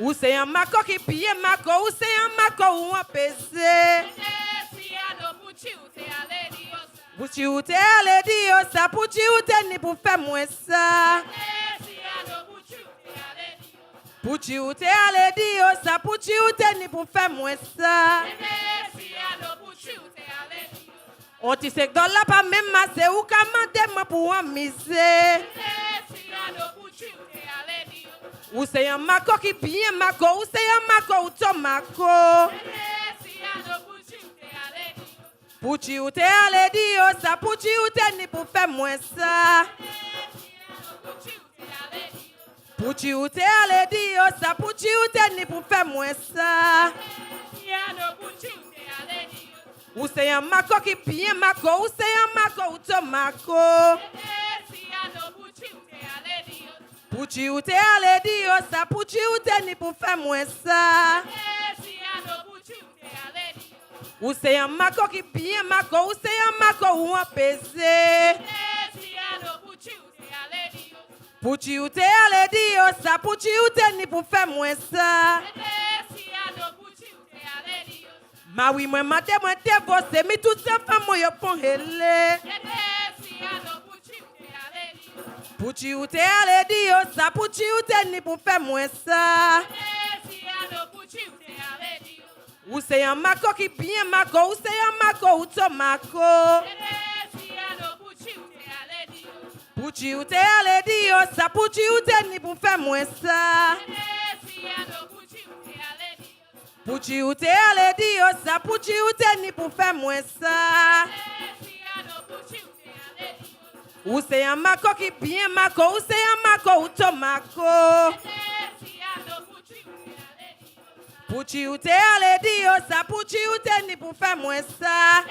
[SPEAKER 6] Ou se yon mako ki piye mako, ou se yon mako ou an pese. Puchi ou te ale diosa, puchi ou te ni pou fè mwen sa. Puchi ou te ale diosa, puchi ou te ni pou fè mwen sa. On ti sek do la pa men mase, ou ka mande mwen pou an mise. Ou se yon mako ki piye mako, ou se yon mako ou to mako. Puchi ou te ale diosa, puchi ou te ni pou fè mwen sa. Puchi ou te ale diosa, puchi ou te ni pou fè mwen sa. Ou se yon mako ki piye mako, ou se yon mako ou to mako. Puchi ou te ale diosa, puchi ou te ni pou fè mwen sa. Ou se yon mako ki piye mako, ou se yon mako ou an pese. Puchi ou te ale diosa, puchi ou te ni pou fè mwen sa. Ma oui mwen mate mwen te vose, mi tout sa fè mwen yo pon hele. Puchi ou te ale diosa, puchi ou te ni pou fè mwen sa. Ou se yon mako ki piye mako, ou se yon mako ou to mako. Puchi ou te ale diosa, puchi ou te ni pou fè mwen sa. Puchi ou te ale diosa, puchi ou te ni pou fè mwen sa. Ou c'est un mako qui bien mako, ou c'est un mako ou to mako. Puchi ou te ale di yo sa, puchi ou te ni pou fè mwen sa.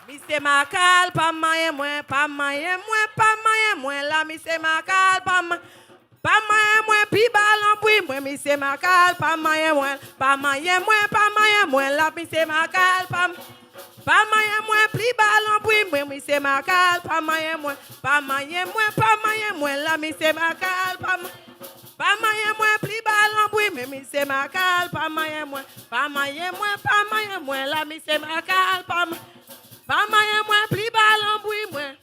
[SPEAKER 6] Mi se makal pa mayen mwen, pa mayen mwen, pa mayen mwen la. Mi se makal pa mayen mwen, pi balan pou mwen. Mi se makal pa mayen mwen, pa mayen mwen, pa mayen mwen la. Mi se makal pa mayen mwen, pi balan pou mwen. Mi se makal pa mayen mwen, pa mayen mwen, pa mayen mwen la. Mi se makal pa mayen mwen, pi balan pou mwen. Mi se makal pa mayen mwen, pa mayen mwen, pa mayen mwen la. Mi se makal pa mayen mwen, pi balan pou mwen.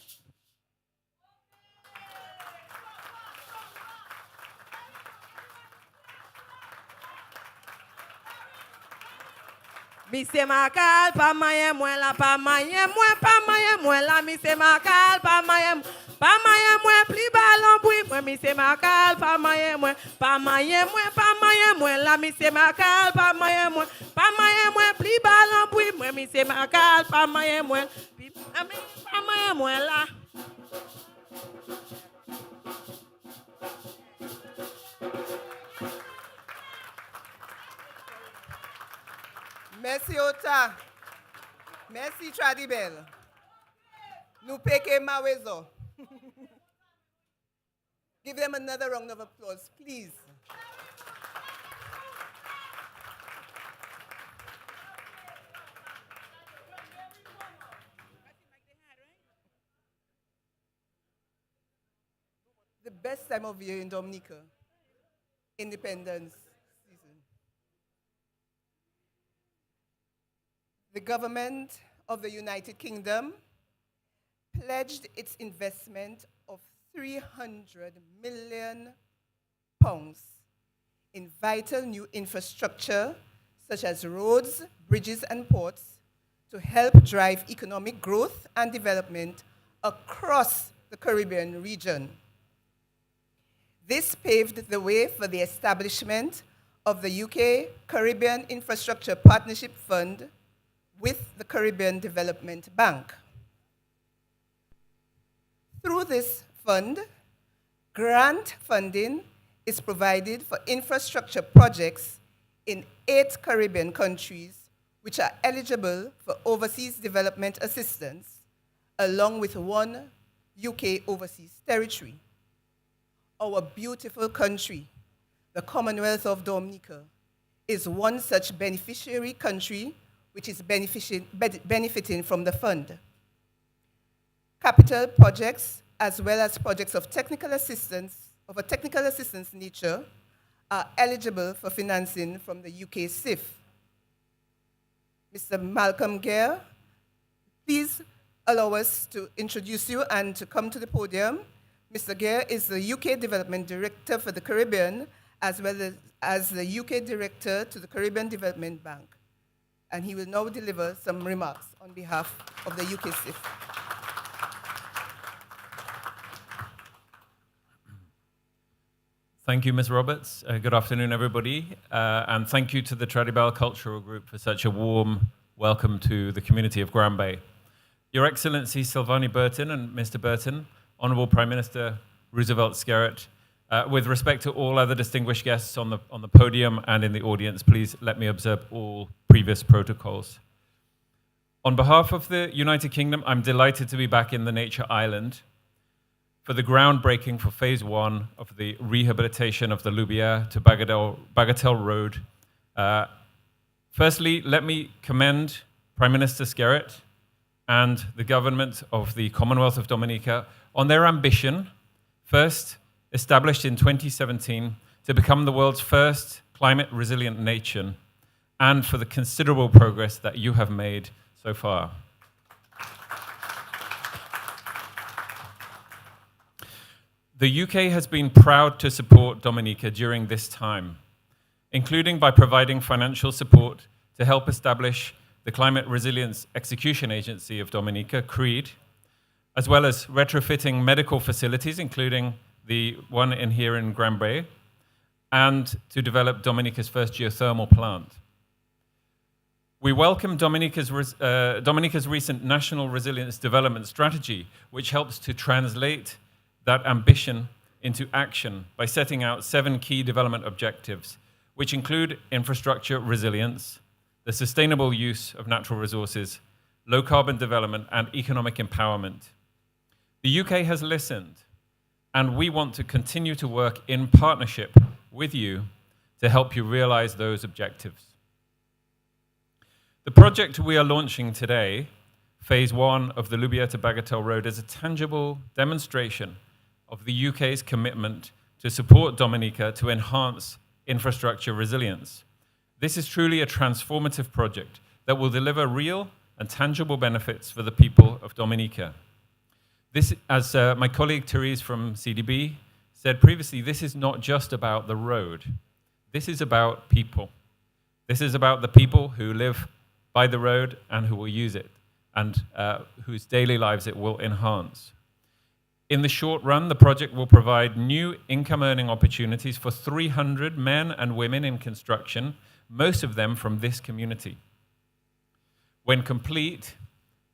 [SPEAKER 6] Mi se makal pa mayen mwen la, pa mayen mwen, pa mayen mwen la. Mi se makal pa mayen mwen, pli balan pou mwen. Mi se makal pa mayen mwen, pa mayen mwen, pa mayen mwen la. Mi se makal pa mayen mwen, pli balan pou mwen. Mi se makal pa mayen mwen, pa mayen mwen la.
[SPEAKER 2] Merci Ota. Merci Tradibel. Nous peke mawezo. Give them another round of applause, please. The best time of year in Dominica, Independence season. The government of the United Kingdom pledged its investment of £300 million in vital new infrastructure such as roads, bridges, and ports to help drive economic growth and development across the Caribbean region. This paved the way for the establishment of the UK Caribbean Infrastructure Partnership Fund with the Caribbean Development Bank. Through this fund, grant funding is provided for infrastructure projects in 8 Caribbean countries which are eligible for overseas development assistance, along with 1 UK overseas territory. Our beautiful country, the Commonwealth of Dominica, is one such beneficiary country which is benefiting from the fund. Capital projects, as well as projects of technical assistance, of a technical assistance nature, are eligible for financing from the UK CIF. Mr. Malcolm Gare, please allow us to introduce you and to come to the podium. Mr. Gare is the UK Development Director for the Caribbean, as well as the UK Director to the Caribbean Development Bank. And he will now deliver some remarks on behalf of the UK CIF.
[SPEAKER 8] Thank you, Ms. Roberts. Good afternoon, everybody. And thank you to the Tradibel Cultural Group for such a warm welcome to the community of Grand Bay. Your Excellency Silvani Burton and Mr. Burton, Honorable Prime Minister Roosevelt Skerrit, with respect to all other distinguished guests on the podium and in the audience, please let me observe all previous protocols. On behalf of the United Kingdom, I'm delighted to be back in the Nature Island for the groundbreaking for Phase 1 of the rehabilitation of the LOUBIERE to Bagatelle Road. Firstly, let me commend Prime Minister Skerrit and the government of the Commonwealth of Dominica on their ambition, first established in 2017, to become the world's first climate-resilient nation, and for the considerable progress that you have made so far. The UK has been proud to support Dominica during this time, including by providing financial support to help establish the Climate Resilience Execution Agency of Dominica, CREED, as well as retrofitting medical facilities, including the one here in Grand Bay, and to develop Dominica's first geothermal plant. We welcome Dominica's recent National Resilience Development Strategy, which helps to translate that ambition into action by setting out 7 key development objectives, which include infrastructure resilience, the sustainable use of natural resources, low carbon development, and economic empowerment. The UK has listened, and we want to continue to work in partnership with you to help you realize those objectives. The project we are launching today, Phase 1 of the LOUBIERE to Bagatelle Road, is a tangible demonstration of the UK's commitment to support Dominica to enhance infrastructure resilience. This is truly a transformative project that will deliver real and tangible benefits for the people of Dominica. This, as my colleague Therese from CDB said previously, this is not just about the road. This is about people. This is about the people who live by the road and who will use it, and whose daily lives it will enhance. In the short run, the project will provide new income-earning opportunities for 300 men and women in construction, most of them from this community. When complete,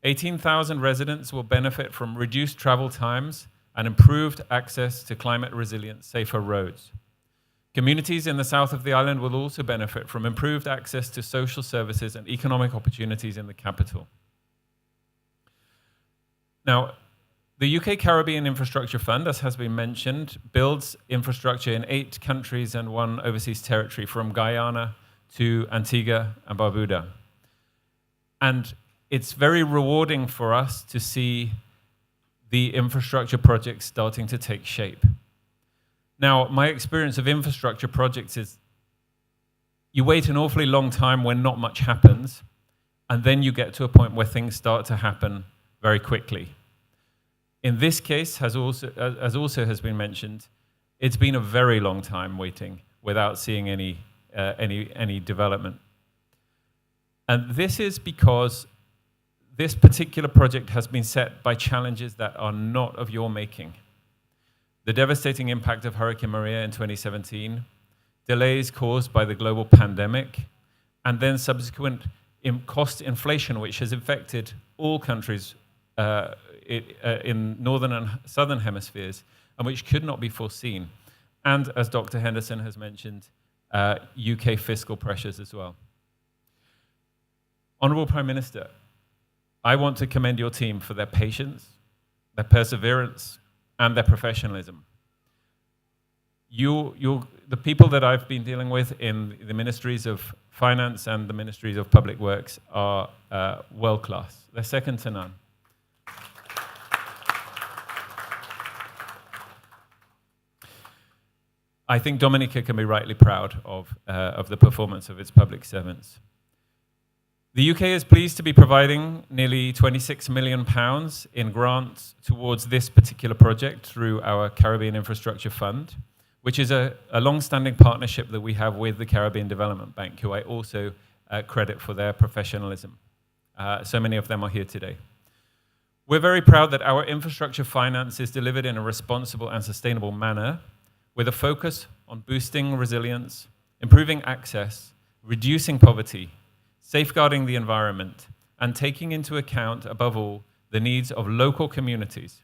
[SPEAKER 8] 18,000 residents will benefit from reduced travel times and improved access to climate-resilient, safer roads. Communities in the south of the island will also benefit from improved access to social services and economic opportunities in the capital. Now, the UK Caribbean Infrastructure Fund, as has been mentioned, builds infrastructure in 8 countries and 1 overseas territory, from Guyana to Antigua and Barbuda. And it's very rewarding for us to see the infrastructure projects starting to take shape. Now, my experience of infrastructure projects is you wait an awfully long time when not much happens, and then you get to a point where things start to happen very quickly. In this case, as also has been mentioned, it's been a very long time waiting without seeing any development. And this is because this particular project has been set by challenges that are not of your making. The devastating impact of Hurricane Maria in 2017, delays caused by the global pandemic, and then subsequent cost inflation, which has affected all countries in northern and southern hemispheres, and which could not be foreseen. And as Dr. Henderson has mentioned, UK fiscal pressures as well. Honourable Prime Minister, I want to commend your team for their patience, their perseverance, and their professionalism. The people that I've been dealing with in the Ministries of Finance and the Ministries of Public Works are world-class. They're second to none. I think Dominica can be rightly proud of the performance of its public servants. The UK is pleased to be providing nearly £26 million in grants towards this particular project through our Caribbean Infrastructure Fund, which is a long-standing partnership that we have with the Caribbean Development Bank, who I also credit for their professionalism. So many of them are here today. We're very proud that our infrastructure finance is delivered in a responsible and sustainable manner, with a focus on boosting resilience, improving access, reducing poverty, safeguarding the environment, and taking into account, above all, the needs of local communities,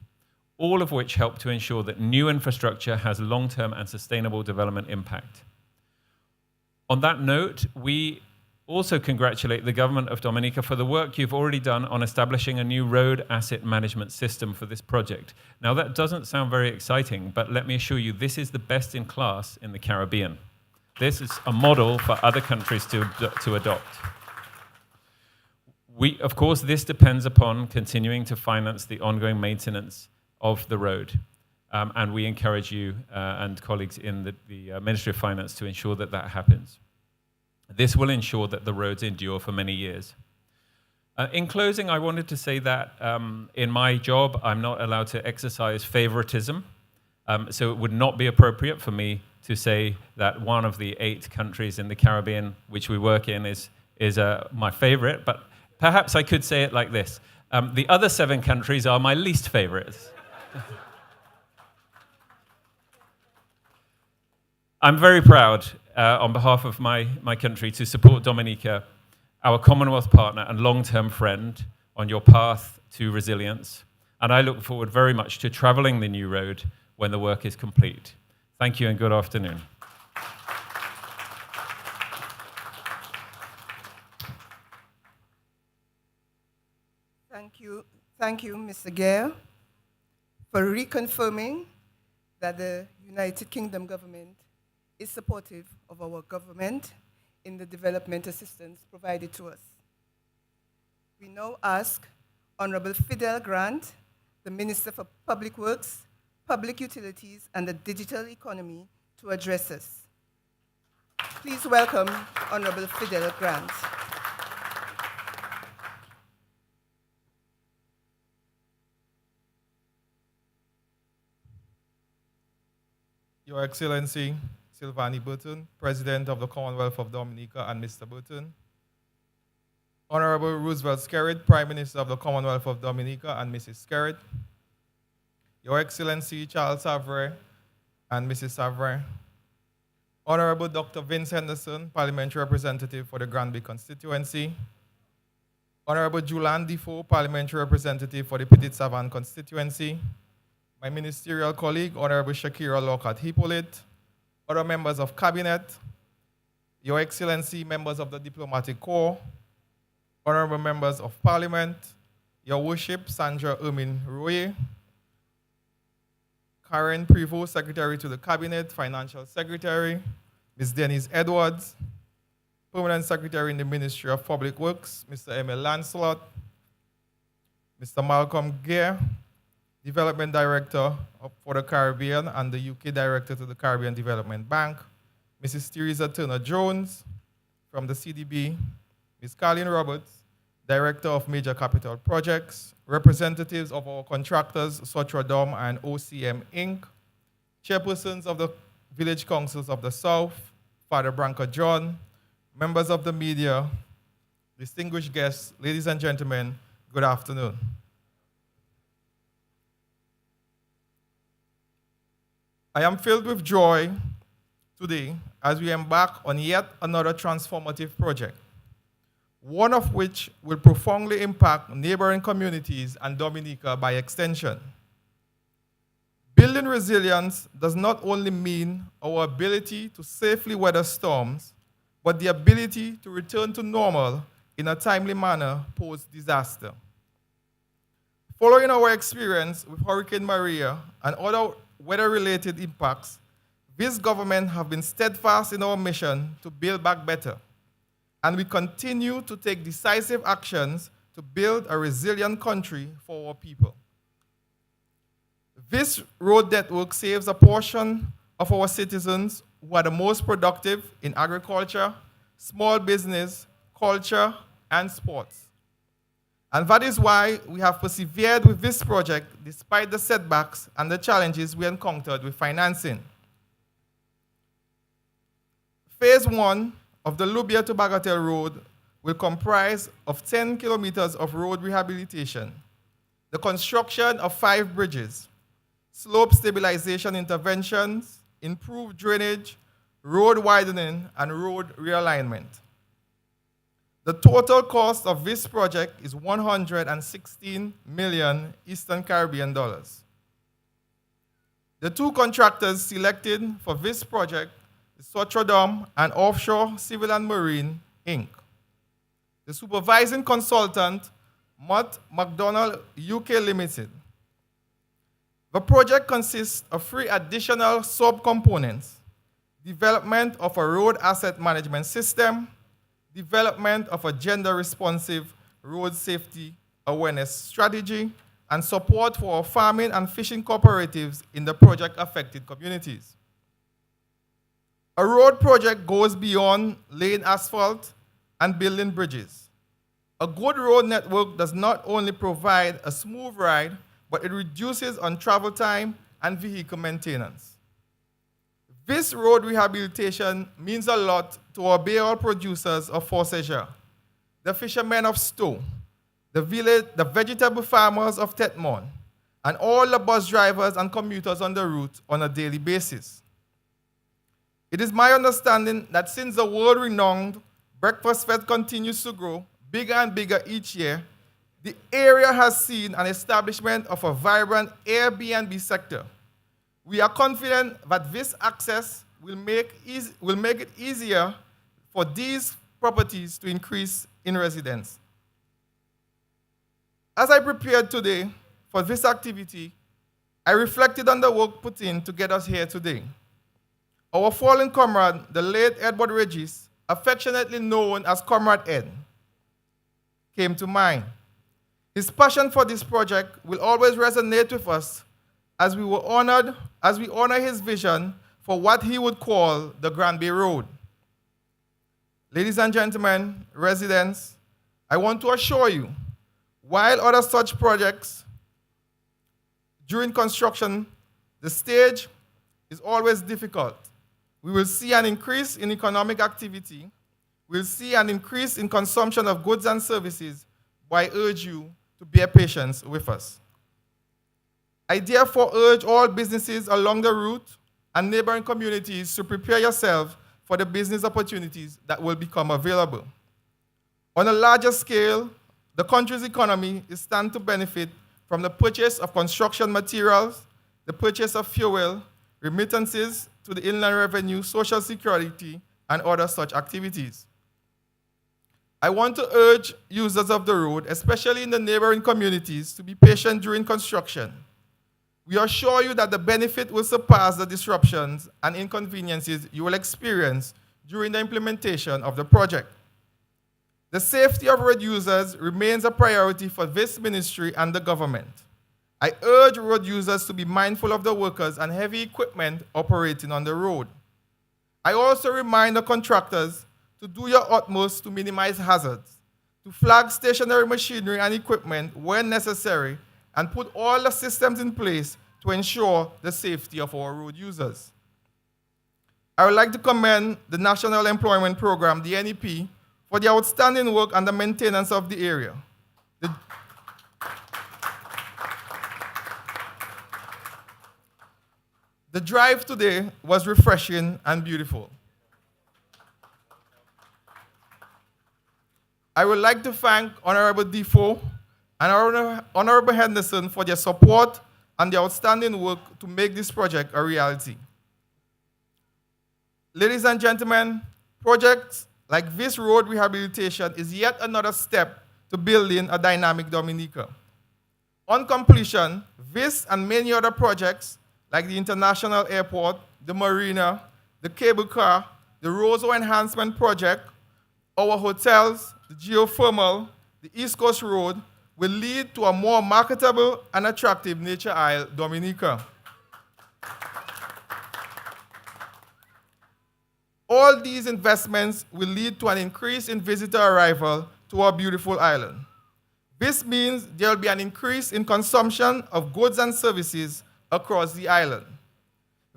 [SPEAKER 8] all of which help to ensure that new infrastructure has long-term and sustainable development impact. On that note, we also congratulate the government of Dominica for the work you've already done on establishing a new road asset management system for this project. Now, that doesn't sound very exciting, but let me assure you, this is the best in class in the Caribbean. This is a model for other countries to adopt. Of course, this depends upon continuing to finance the ongoing maintenance of the road. And we encourage you and colleagues in the Ministry of Finance to ensure that that happens. This will ensure that the roads endure for many years. In closing, I wanted to say that in my job, I'm not allowed to exercise favoritism. So it would not be appropriate for me to say that one of the 8 countries in the Caribbean which we work in is my favorite, but perhaps I could say it like this. The other 7 countries are my least favorites. I'm very proud on behalf of my country to support Dominica our Commonwealth partner and long-term friend on your path to resilience. And I look forward very much to traveling the new road when the work is complete. Thank you and good afternoon.
[SPEAKER 2] Thank you, Mr. Gare, for reconfirming that the United Kingdom government is supportive of our government in the development assistance provided to us. We now ask Honorable Fidel Grant, the Minister for Public Works, Public Utilities and the Digital Economy, to address us. Please welcome Honorable Fidel Grant.
[SPEAKER 9] Your Excellency, Sylvanie Burton, President of the Commonwealth of Dominica, and Mr. Burton. Honorable Roosevelt Skerrit, Prime Minister of the Commonwealth of Dominica, and Mrs. Skerrit. Your Excellency, Charles Savre and Mrs. Savre. Honorable Dr. Vince Henderson, Parliamentary Representative for the Granby constituency. Honorable Julian Defoe, Parliamentary Representative for the Petit Savane constituency. My ministerial colleague, Honorable Shakira Lockhart-Hippolyte, other members of Cabinet, Your Excellency, members of the Diplomatic Corps, honorable members of Parliament, Your Worship, Sandra Ermin Roye, Karen Prevost, Secretary to the Cabinet, Financial Secretary, Ms. Denise Edwards, Permanent Secretary in the Ministry of Public Works, Mr. Emil Lancelot, Mr. Malcolm Gare, Development Director for the Caribbean and the UK Director to the Caribbean Development Bank, Mrs. Teresa Turner-Jones from the CDB, Ms. Carlene Roberts, Director of Major Capital Projects, representatives of our contractors, Sotradom and OCM Inc., chairpersons of the Village Councils of the South, Father Branca John, members of the media, distinguished guests, ladies and gentlemen, good afternoon. I am filled with joy today as we embark on yet another transformative project, one of which will profoundly impact neighboring communities and Dominica by extension. Building resilience does not only mean our ability to safely weather storms, but the ability to return to normal in a timely manner post-disaster. Following our experience with Hurricane Maria and other weather-related impacts, this government have been steadfast in our mission to build back better, and we continue to take decisive actions to build a resilient country for our people. This road network saves a portion of our citizens who are the most productive in agriculture, small business, culture, and sports. And that is why we have persevered with this project despite the setbacks and the challenges we encountered with financing. Phase 1 of the LOUBIERE to Bagatelle Road will comprise of 10 kilometers of road rehabilitation, the construction of 5 bridges, slope stabilization interventions, improved drainage, road widening, and road realignment. The total cost of this project is 116 million Eastern Caribbean dollars. The 2 contractors selected for this project is Sotradom and Offshore Civil and Marine, Inc. The supervising consultant, Mott MacDonald UK Limited. The project consists of 3 additional subcomponents: development of a road asset management system, development of a gender-responsive road safety awareness strategy, and support for our farming and fishing cooperatives in the project-affected communities. A road project goes beyond laying asphalt and building bridges. A good road network does not only provide a smooth ride, but it reduces on travel time and vehicle maintenance. This road rehabilitation means a lot to our bay oil producers of Forceja, the fishermen of Stowe, the vegetable farmers of Tetmon, and all the bus drivers and commuters on the route on a daily basis. It is my understanding that since the world-renowned Breakfast Fest continues to grow, bigger and bigger each year. The area has seen an establishment of a vibrant Airbnb sector. We are confident that this access will make it easier for these properties to increase in residence. As I prepared today for this activity, I reflected on the work put in to get us here today. Our fallen comrade, the late Edward Regis, affectionately known as Comrade Ed, came to mind. His passion for this project will always resonate with us as we honor his vision for what he would call the Granby Road. Ladies and gentlemen, residents, I want to assure you, while other such projects during construction, the stage is always difficult. We will see an increase in economic activity. We'll see an increase in consumption of goods and services, but I urge you to bear patience with us. I therefore urge all businesses along the route and neighboring communities to prepare yourselves for the business opportunities that will become available. On a larger scale, the country's economy is stand to benefit from the purchase of construction materials, the purchase of fuel, remittances to the Inland Revenue, Social Security, and other such activities. I want to urge users of the road, especially in the neighboring communities, to be patient during construction. We assure you that the benefit will surpass the disruptions and inconveniences you will experience during the implementation of the project. The safety of road users remains a priority for this ministry and the government. I urge road users to be mindful of the workers and heavy equipment operating on the road. I also remind the contractors to do your utmost to minimize hazards, to flag stationary machinery and equipment when necessary, and put all the systems in place to ensure the safety of our road users. I would like to commend the National Employment Program, the NEP, for the outstanding work and the maintenance of the area. The drive today was refreshing and beautiful. I would like to thank Honorable Defoe and Honorable Henderson for their support and their outstanding work to make this project a reality. Ladies and gentlemen, projects like this road rehabilitation is yet another step to building a dynamic Dominica. On completion, this and many other projects like the International Airport, the Marina, the cable car, the Roseau Enhancement Project, our hotels, the geothermal, the East Coast Road will lead to a more marketable and attractive Nature Isle, Dominica. All these investments will lead to an increase in visitor arrival to our beautiful island. This means there will be an increase in consumption of goods and services across the island.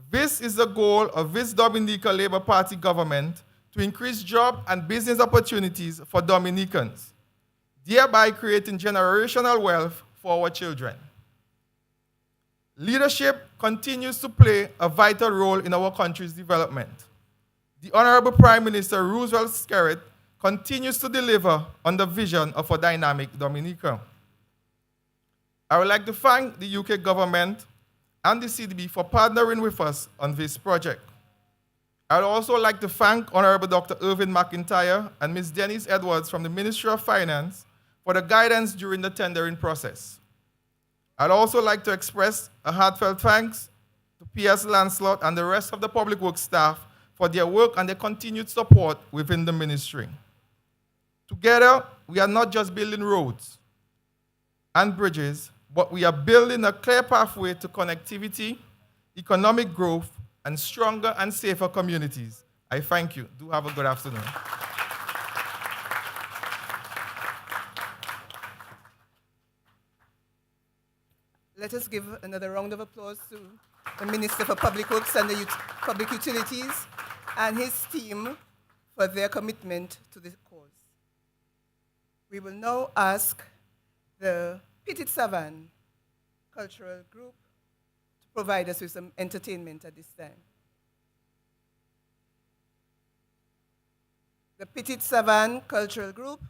[SPEAKER 9] This is the goal of this Dominica Labour Party government, to increase job and business opportunities for Dominicans, thereby creating generational wealth for our children. Leadership continues to play a vital role in our country's development. The Honorable Prime Minister Roosevelt Skerrit continues to deliver on the vision of a dynamic Dominica. I would like to thank the UK government and the CDB for partnering with us on this project. I would also like to thank Honorable Dr. Irvin McIntyre and Ms. Denise Edwards from the Ministry of Finance for the guidance during the tendering process. I'd also like to express a heartfelt thanks to P.S. Lancelot and the rest of the public works staff for their work and their continued support within the ministry. Together, we are not just building roads and bridges, but we are building a clear pathway to connectivity, economic growth, and stronger and safer communities. I thank you. Do have a good afternoon.
[SPEAKER 2] Let us give another round of applause to the Minister for Public Works and the Public Utilities and his team for their commitment to this cause. We will now ask the Petit Savan Cultural Group to provide us with some entertainment at this time. the Petit Savan Cultural Group,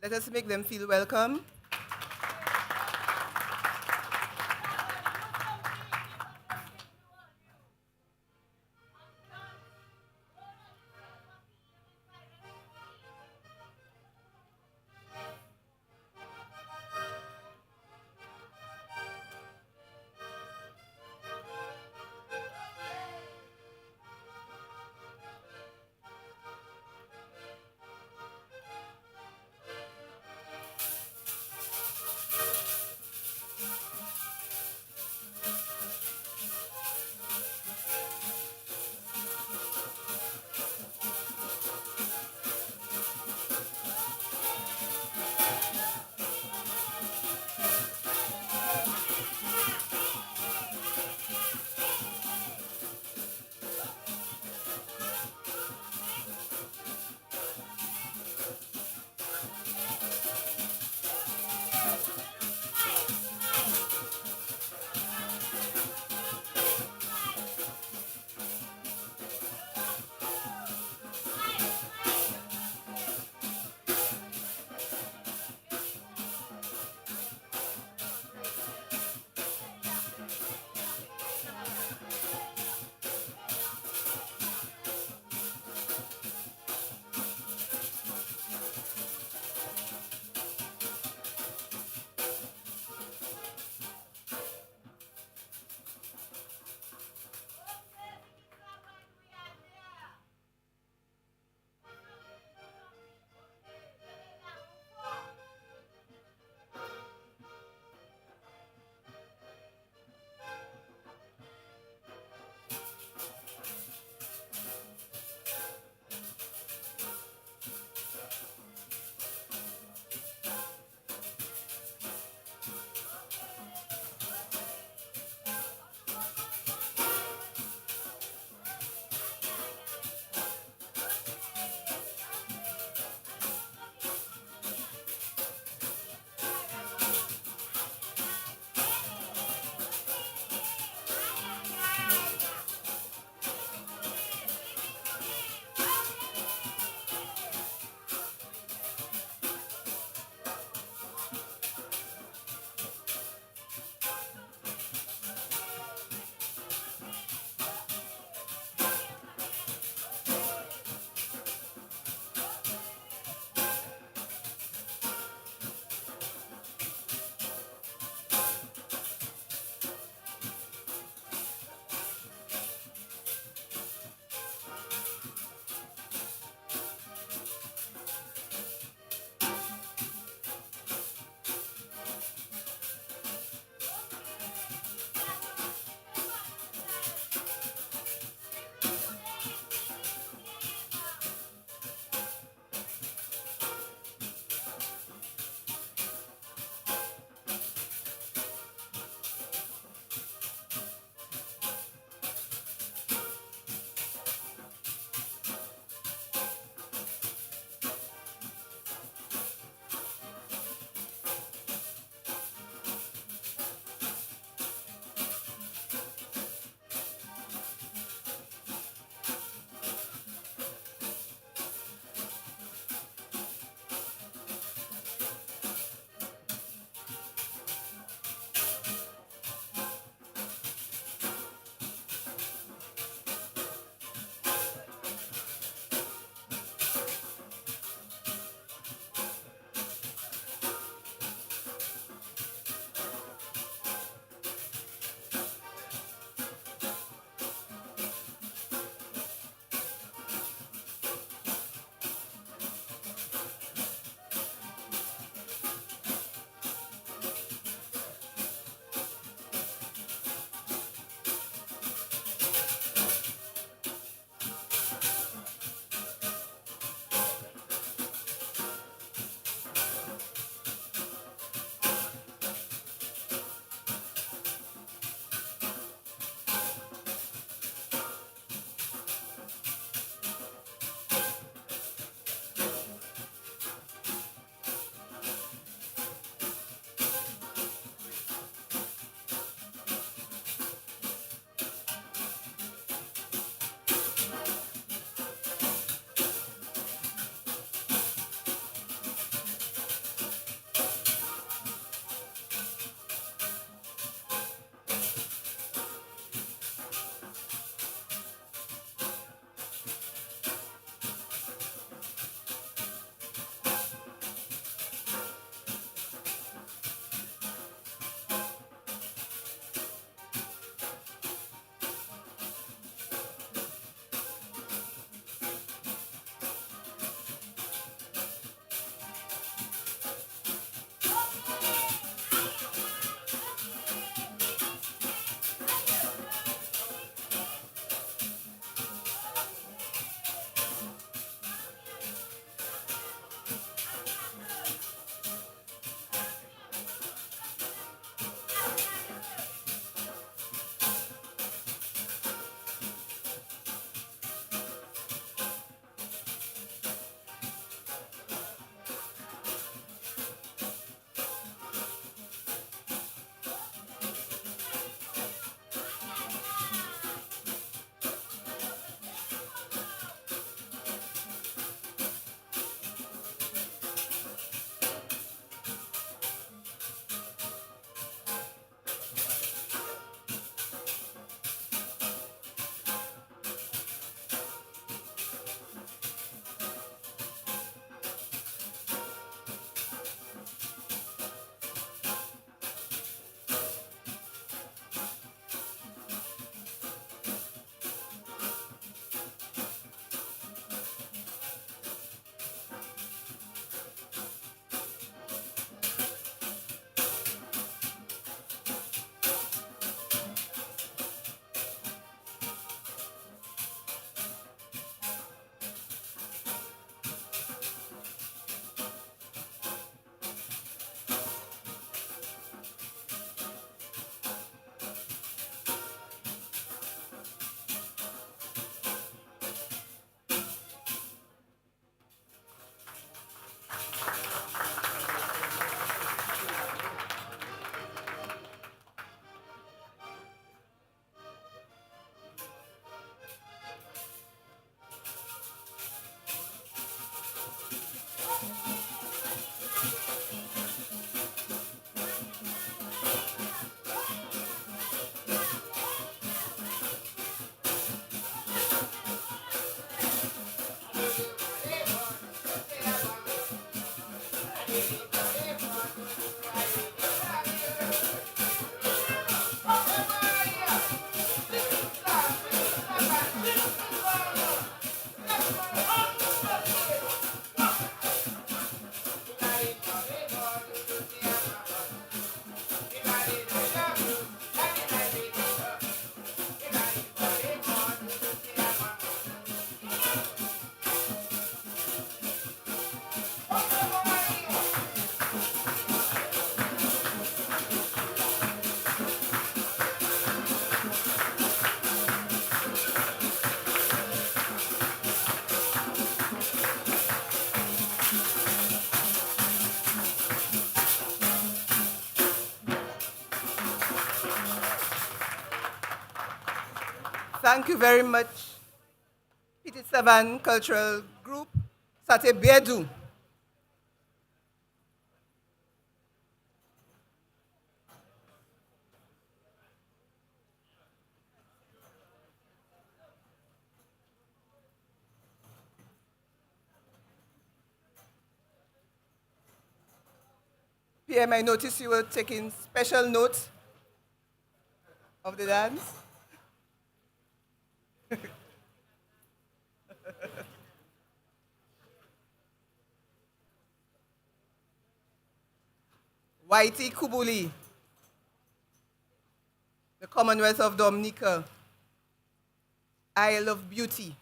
[SPEAKER 2] let us make them feel welcome. Thank you very much, Petit Savan Cultural Group, Sate Biedu. PM, I noticed you were taking special note of the dance. Whitey Kubuli, the Commonwealth of Dominica, Isle of Beauty,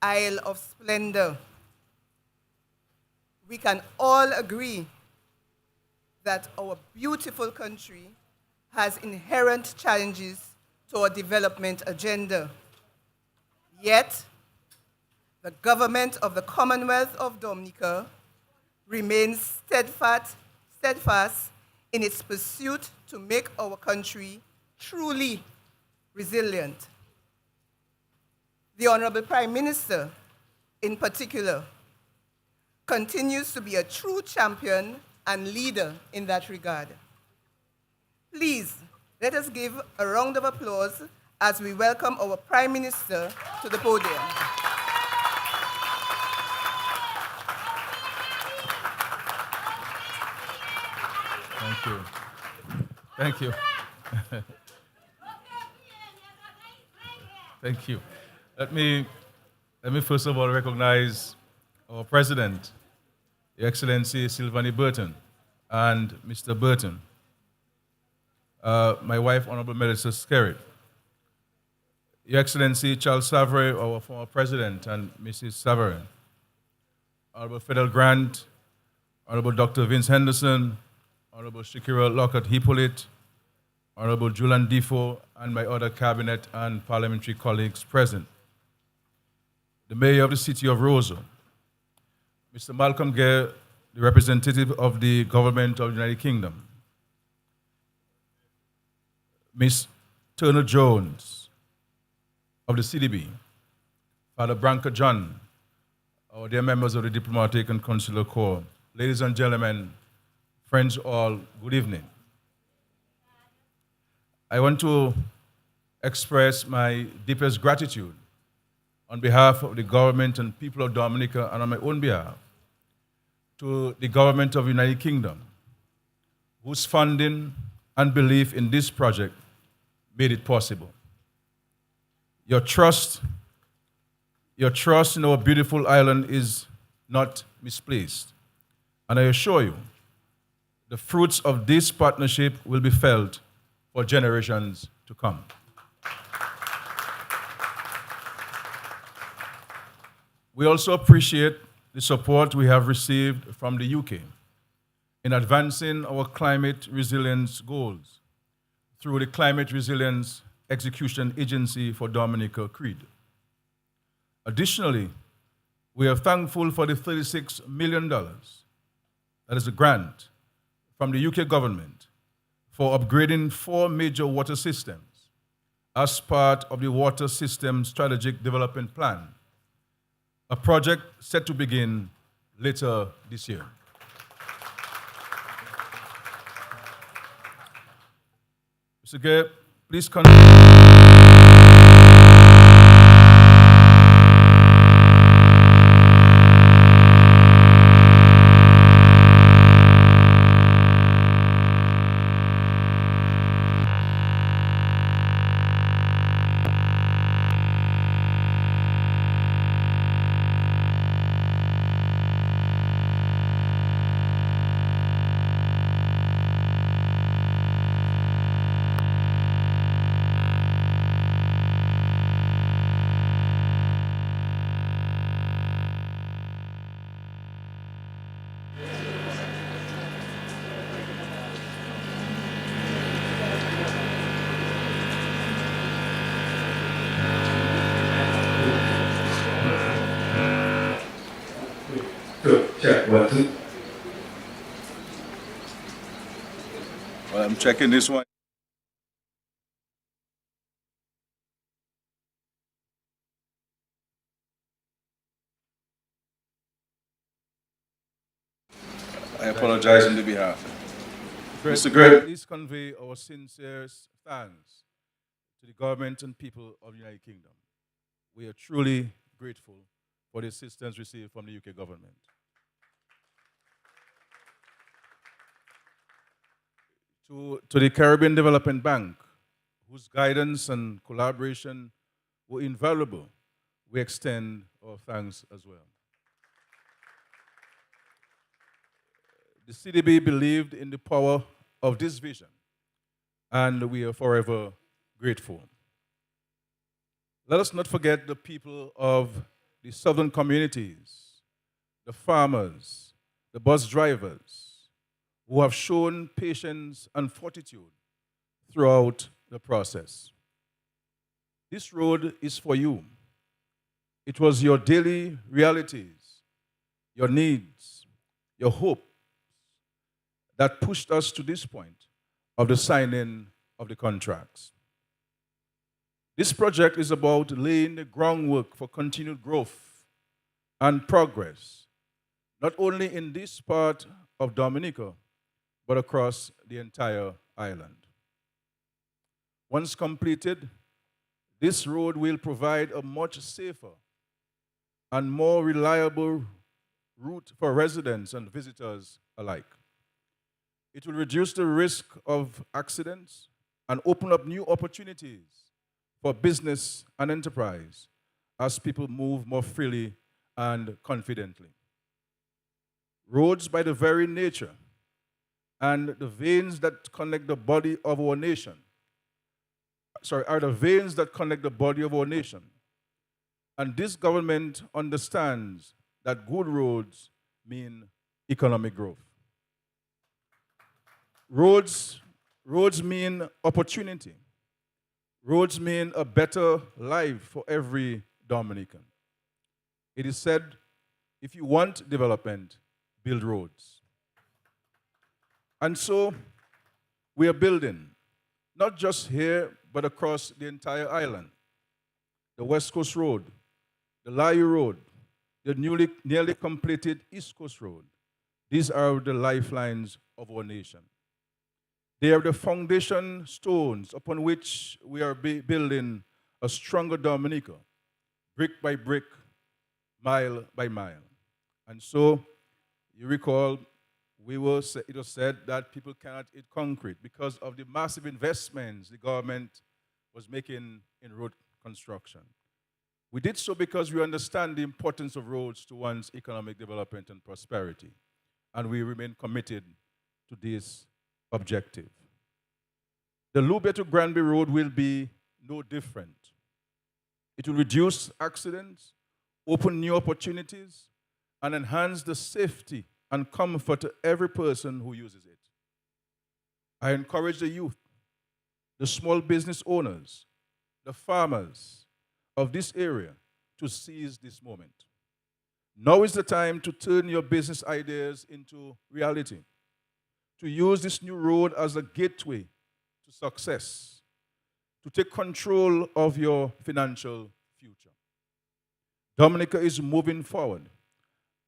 [SPEAKER 2] Isle of Splendor. We can all agree that our beautiful country has inherent challenges to our development agenda. Yet, the government of the Commonwealth of Dominica remains steadfast in its pursuit to make our country truly resilient. The Honorable Prime Minister, in particular, continues to be a true champion and leader in that regard. Please, let us give a round of applause as we welcome our Prime Minister to the podium.
[SPEAKER 10] Thank you. Thank you. Thank you. Let me first of all recognize our President, Your Excellency Sylvanie Burton, and Mr. Burton, my wife, Honorable Melissa Skerritt, Your Excellency Charles Savary, our former President, and Mrs. Savary, Honorable Fidel Grant, Honorable Dr. Vince Henderson, Honorable Shakira Lockhart Hippolyte, Honorable Julian Defoe, and my other cabinet and parliamentary colleagues present. The Mayor of the City of Roseau, Mr. Malcolm Gare, the representative of the Government of the United Kingdom, Ms. Turner Jones of the CDB, Father Branca John, our dear members of the Diplomatic and Consular Corps, ladies and gentlemen, friends all, good evening. I want to express my deepest gratitude on behalf of the government and people of Dominica and on my own behalf to the government of the United Kingdom, whose funding and belief in this project made it possible. Your trust in our beautiful island is not misplaced. And I assure you, the fruits of this partnership will be felt for generations to come. We also appreciate the support we have received from the UK in advancing our climate resilience goals through the Climate Resilience Execution Agency for Dominica, CREED. Additionally, we are thankful for the $36 million, that is a grant, from the UK government for upgrading 4 major water systems as part of the Water System Strategic Development Plan, a project set to begin later this year. Mr. Gare, please continue.
[SPEAKER 11] Check 1, 2. Well, I'm checking this one.
[SPEAKER 10] I apologize on the behalf. Mr.
[SPEAKER 9] Greg,
[SPEAKER 10] Greg, please convey our sincere thanks to the government and people of the United Kingdom. We are truly grateful for the assistance received from the UK government. To the Caribbean Development Bank, whose guidance and collaboration were invaluable, we extend our thanks as well. The CDB believed in the power of this vision, and we are forever grateful. Let us not forget the people of the southern communities, the farmers, the bus drivers, who have shown patience and fortitude throughout the process. This road is for you. It was your daily realities, your needs, your hope that pushed us to this point of the signing of the contracts. This project is about laying the groundwork for continued growth and progress, not only in this part of Dominica, but across the entire island. Once completed, this road will provide a much safer and more reliable route for residents and visitors alike. It will reduce the risk of accidents and open up new opportunities for business and enterprise as people move more freely and confidently. Roads, by the very nature, and the veins that connect the body of our nation, are the veins that connect the body of our nation. And this government understands that good roads mean economic growth. Roads mean opportunity. Roads mean a better life for every Dominican. It is said, if you want development, build roads. And so, we are building, not just here, but across the entire island. The West Coast Road, the LOUBIERE Road, the nearly completed East Coast Road. These are the lifelines of our nation. They are the foundation stones upon which we are building a stronger Dominica, brick by brick, mile by mile. And so, you recall, it was said that people cannot eat concrete because of the massive investments the government was making in road construction. We did so because we understand the importance of roads to one's economic development and prosperity, and we remain committed to this objective. The LOUBIERE to Granby Road will be no different. It will reduce accidents, open new opportunities, and enhance the safety and comfort to every person who uses it. I encourage the youth, the small business owners, the farmers of this area to seize this moment. Now is the time to turn your business ideas into reality, to use this new road as a gateway to success, to take control of your financial future. Dominica is moving forward,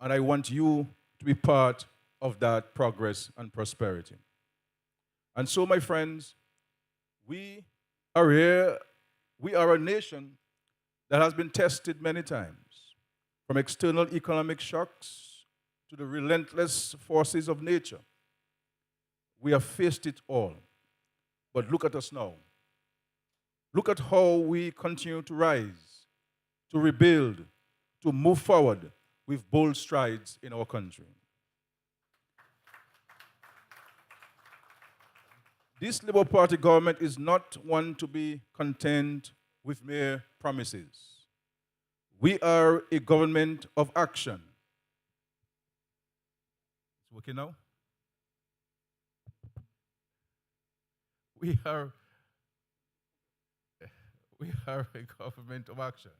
[SPEAKER 10] and I want you to be part of that progress and prosperity. And so, my friends, we are here. We are a nation that has been tested many times, from external economic shocks to the relentless forces of nature. We have faced it all. But look at us now. Look at how we continue to rise, to rebuild, to move forward with bold strides in our country. This Labour Party government is not one to be content with mere promises. We are a government of action. It's working now? We are a government of action.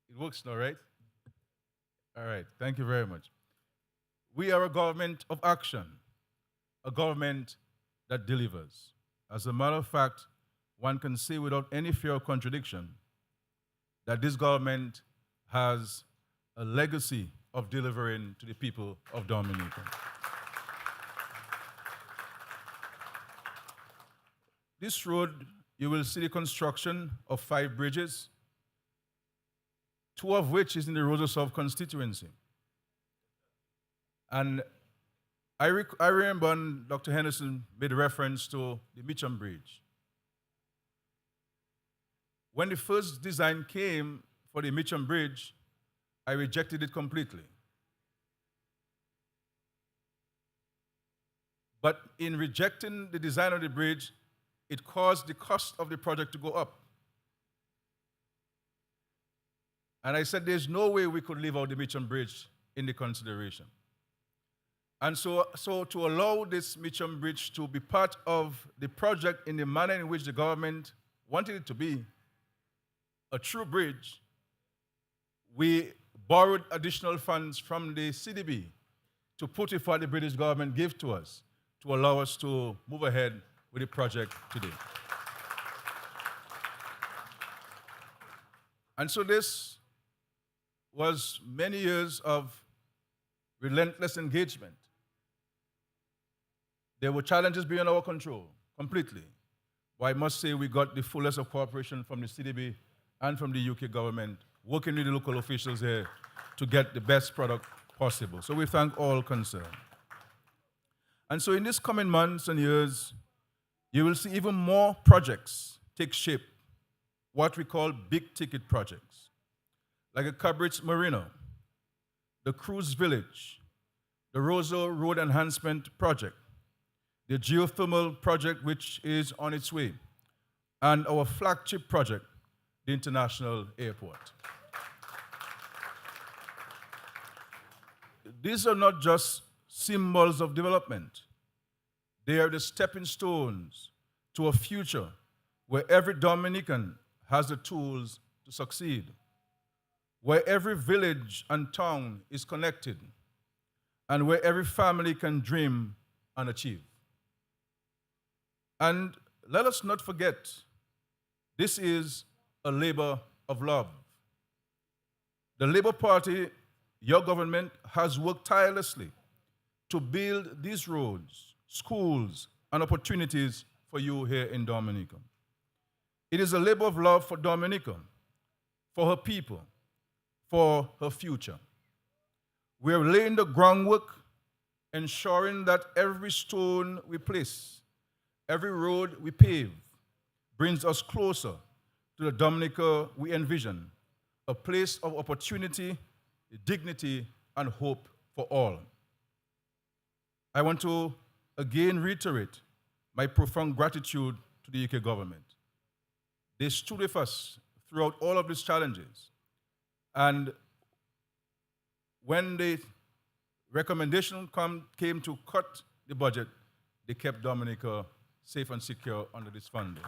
[SPEAKER 10] It works now, right? All right, thank you very much. We are a government of action, a government that delivers. As a matter of fact, one can say without any fear of contradiction that this government has a legacy of delivering to the people of Dominica. This road, you will see the construction of 5 bridges, 2 of which is in the Rosa South constituency. And I remember when Dr. Henderson made reference to the Mitcham Bridge. When the first design came for the Mitcham Bridge, I rejected it completely. But in rejecting the design of the bridge, it caused the cost of the project to go up. And I said there's no way we could leave out the Mitcham Bridge in the consideration. And so to allow this Mitcham Bridge to be part of the project in the manner in which the government wanted it to be, a true bridge, we borrowed additional funds from the CDB to put it for the British government gave to us to allow us to move ahead with the project today. And so this was many years of relentless engagement. There were challenges beyond our control, completely. But I must say we got the fullest of cooperation from the CDB and from the UK government, working with the local officials here to get the best product possible. So we thank all concerned. And so in these coming months and years, you will see even more projects take shape, what we call big-ticket projects, like a Cabridge Marina, the Cruise Village, the Roseau Road Enhancement Project, the geothermal project which is on its way, and our flagship project, the International Airport. These are not just symbols of development. They are the stepping stones to a future where every Dominican has the tools to succeed, where every village and town is connected, and where every family can dream and achieve. And let us not forget, this is a labor of love. The Labour Party, your government, has worked tirelessly to build these roads, schools, and opportunities for you here in Dominica. It is a labor of love for Dominica, for her people, for her future. We are laying the groundwork, ensuring that every stone we place, every road we pave, brings us closer to the Dominica we envision, a place of opportunity, dignity, and hope for all. I want to again reiterate my profound gratitude to the UK government. They stood with us throughout all of these challenges. And when the recommendation came to cut the budget, they kept Dominica safe and secure under this funding.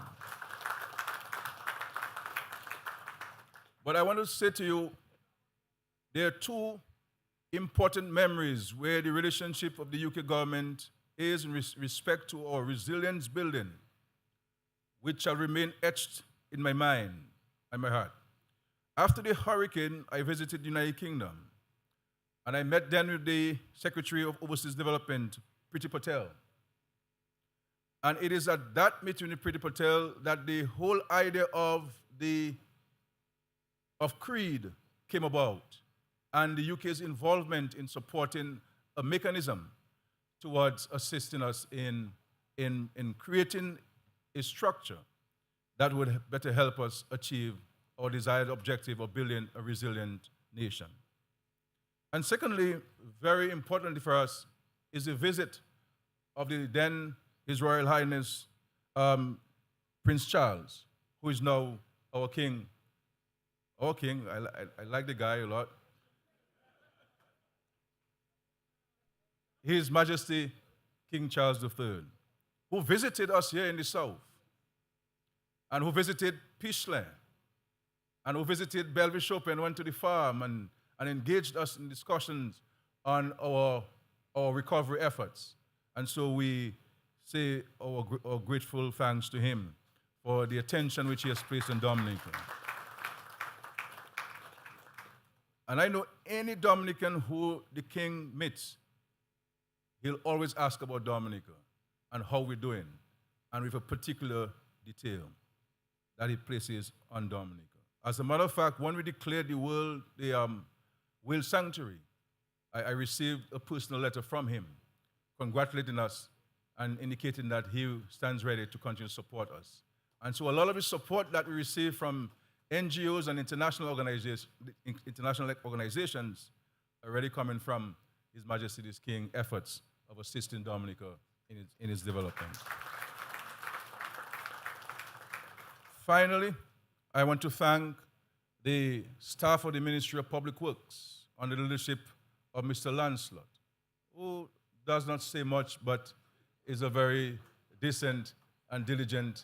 [SPEAKER 10] But I want to say to you, there are 2 important memories where the relationship of the UK government is in respect to our resilience building, which shall remain etched in my mind and my heart. After the hurricane, I visited the United Kingdom, and I met then with the Secretary of Overseas Development, Priti Patel. And it is at that meeting with Priti Patel that the whole idea of CREED came about, and the UK's involvement in supporting a mechanism towards assisting us in creating a structure that would better help us achieve our desired objective of building a resilient nation. And secondly, very importantly for us, is the visit of the then His Royal Highness Prince Charles, who is now our king. Our king, I like the guy a lot. His Majesty King Charles III, who visited us here in the South, and who visited Peachland, and who visited Belvishop and went to the farm and engaged us in discussions on our recovery efforts. And so we say our grateful thanks to him for the attention which he has placed on Dominica. And I know any Dominican who the king meets, he'll always ask about Dominica and how we're doing, and with a particular detail that he places on Dominica. As a matter of fact, when we declared the world sanctuary, I received a personal letter from him congratulating us and indicating that he stands ready to continue to support us. And so a lot of the support that we receive from NGOs and international organizations are already coming from His Majesty the King efforts of assisting Dominica in its development. Finally, I want to thank the staff of the Ministry of Public Works under the leadership of Mr. Lancelot, who does not say much but is a very decent and diligent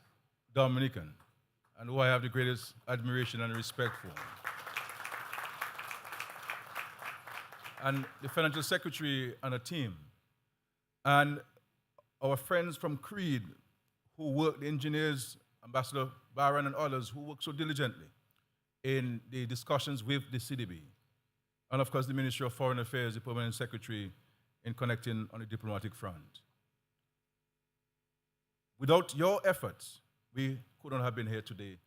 [SPEAKER 10] Dominican, and who I have the greatest admiration and respect for. And the Financial Secretary and a team, and our friends from Creed who work, the engineers, Ambassador Barron and others who work so diligently in the discussions with the CDB. And of course, the Ministry of Foreign Affairs, the Permanent Secretary, in connecting on the diplomatic front. Without your efforts, we couldn't have been here today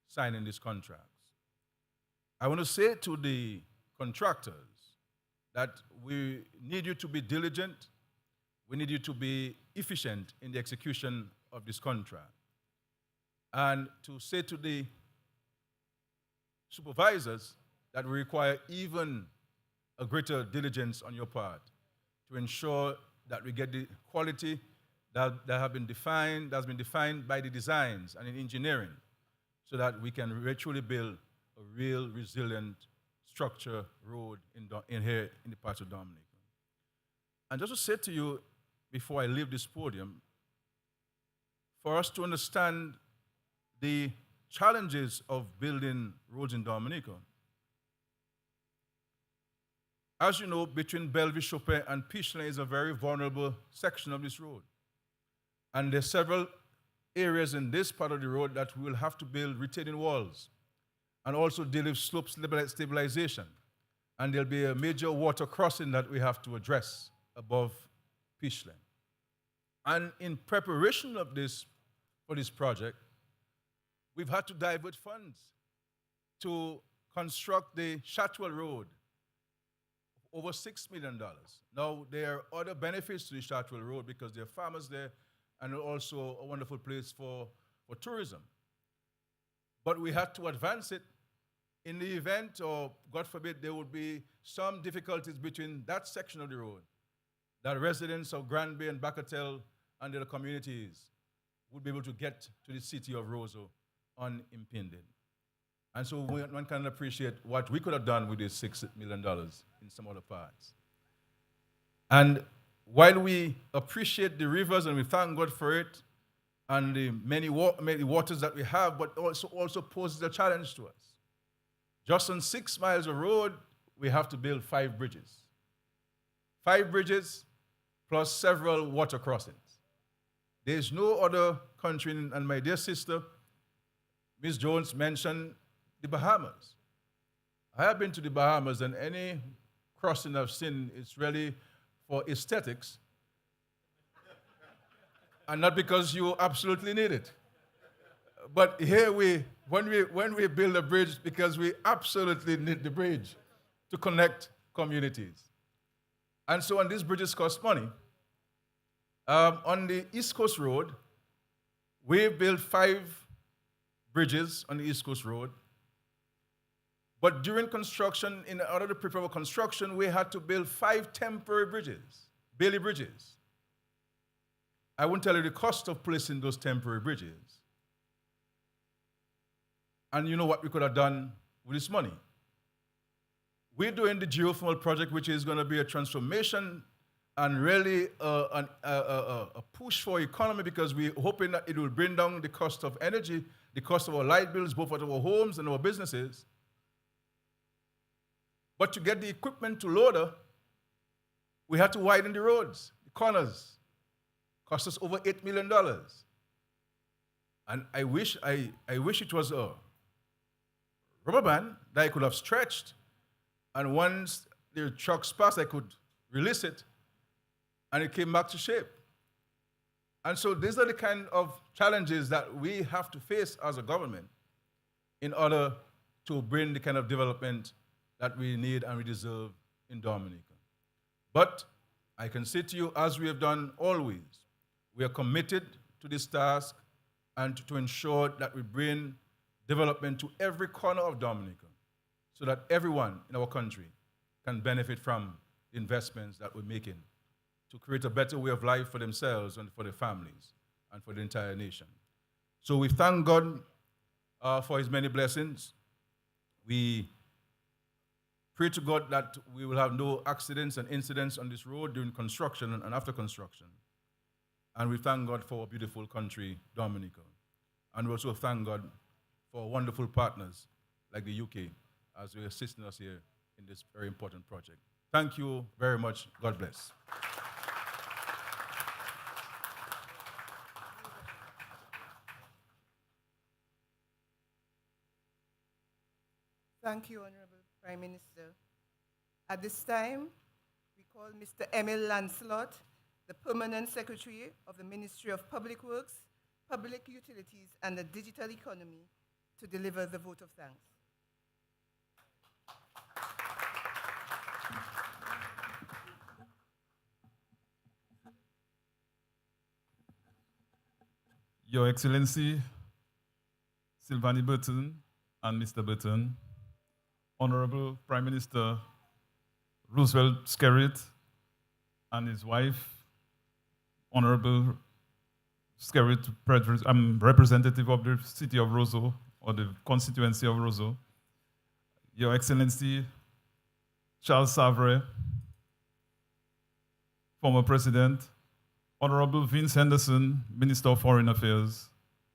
[SPEAKER 10] signing these contracts. I want to say to the contractors that we need you to be diligent, we need you to be efficient in the execution of this contract. And to say to the supervisors that we require even a greater diligence on your part to ensure that we get the quality that has been defined by the designs and in engineering, so that we can truly build a real resilient structure road in here in the parts of Dominica. And just to say to you before I leave this podium, for us to understand the challenges of building roads in Dominica, as you know, between Bellevue, Chopin, and Pichelin is a very vulnerable section of this road. And there are several areas in this part of the road that we will have to build retaining walls and also deal with slope stabilization. And there'll be a major water crossing that we have to address above Pichelin. And in preparation of this, for this project, we've had to divert funds to construct the Chatwell Road, over $6 million. Now, there are other benefits to the Chatwell Road because there are farmers there and also a wonderful place for tourism. But we had to advance it in the event, or God forbid, there would be some difficulties between that section of the road that residents of Grand Bay and Bagatelle and their communities would be able to get to the city of Roseau unimpeded. And so one can appreciate what we could have done with this $6 million in some other parts. And while we appreciate the rivers and we thank God for it and the many waters that we have, but also poses a challenge to us. Just on 6 miles of road, we have to build 5 bridges. 5 bridges plus several water crossings. There's no other country, and my dear sister, Ms. Jones, mentioned the Bahamas. I have been to the Bahamas, and any crossing I've seen is really for aesthetics, and not because you absolutely need it. But here when we build a bridge, because we absolutely need the bridge to connect communities. And so, and these bridges cost money. On the East Coast Road, we built 5 bridges on the East Coast Road. But during construction, in order to prepare for construction, we had to build 5 temporary bridges, Bailey bridges. I won't tell you the cost of placing those temporary bridges. And you know what we could have done with this money? We're doing the geothermal project, which is going to be a transformation and really a push for economy, because we're hoping that it will bring down the cost of energy, the cost of our light bills, both at our homes and our businesses. But to get the equipment to load her, we had to widen the roads, the corners. Cost us over $8 million. And I wish it was a rubber band that I could have stretched And once the trucks passed, I could release it, and it came back to shape. And so these are the kind of challenges that we have to face as a government in order to bring the kind of development that we need and we deserve in Dominica. But I can say to you, as we have done always, we are committed to this task and to ensure that we bring development to every corner of Dominica so that everyone in our country can benefit from the investments that we're making to create a better way of life for themselves and for their families and for the entire nation. So we thank God for his many blessings. We pray to God that we will have no accidents and incidents on this road during construction and after construction. And we thank God for our beautiful country, Dominica. And we also thank God for our wonderful partners like the UK as they're assisting us here in this very important project. Thank you very much. God bless.
[SPEAKER 2] Thank you, Honorable Prime Minister. At this time, we call Mr. Emil Lancelot, the Permanent Secretary of the Ministry of Public Works, Public Utilities, and the Digital Economy, to deliver the vote of thanks.
[SPEAKER 12] Your Excellency, Sylvanie Burton and Mr. Burton, Honorable Prime Minister Roosevelt Skerrit and his wife, Honorable Skerrit, representative of the city of Roseau, or the constituency of Roseau, Your Excellency Charles Savre, former President, Honorable Vince Henderson, Minister of Foreign Affairs,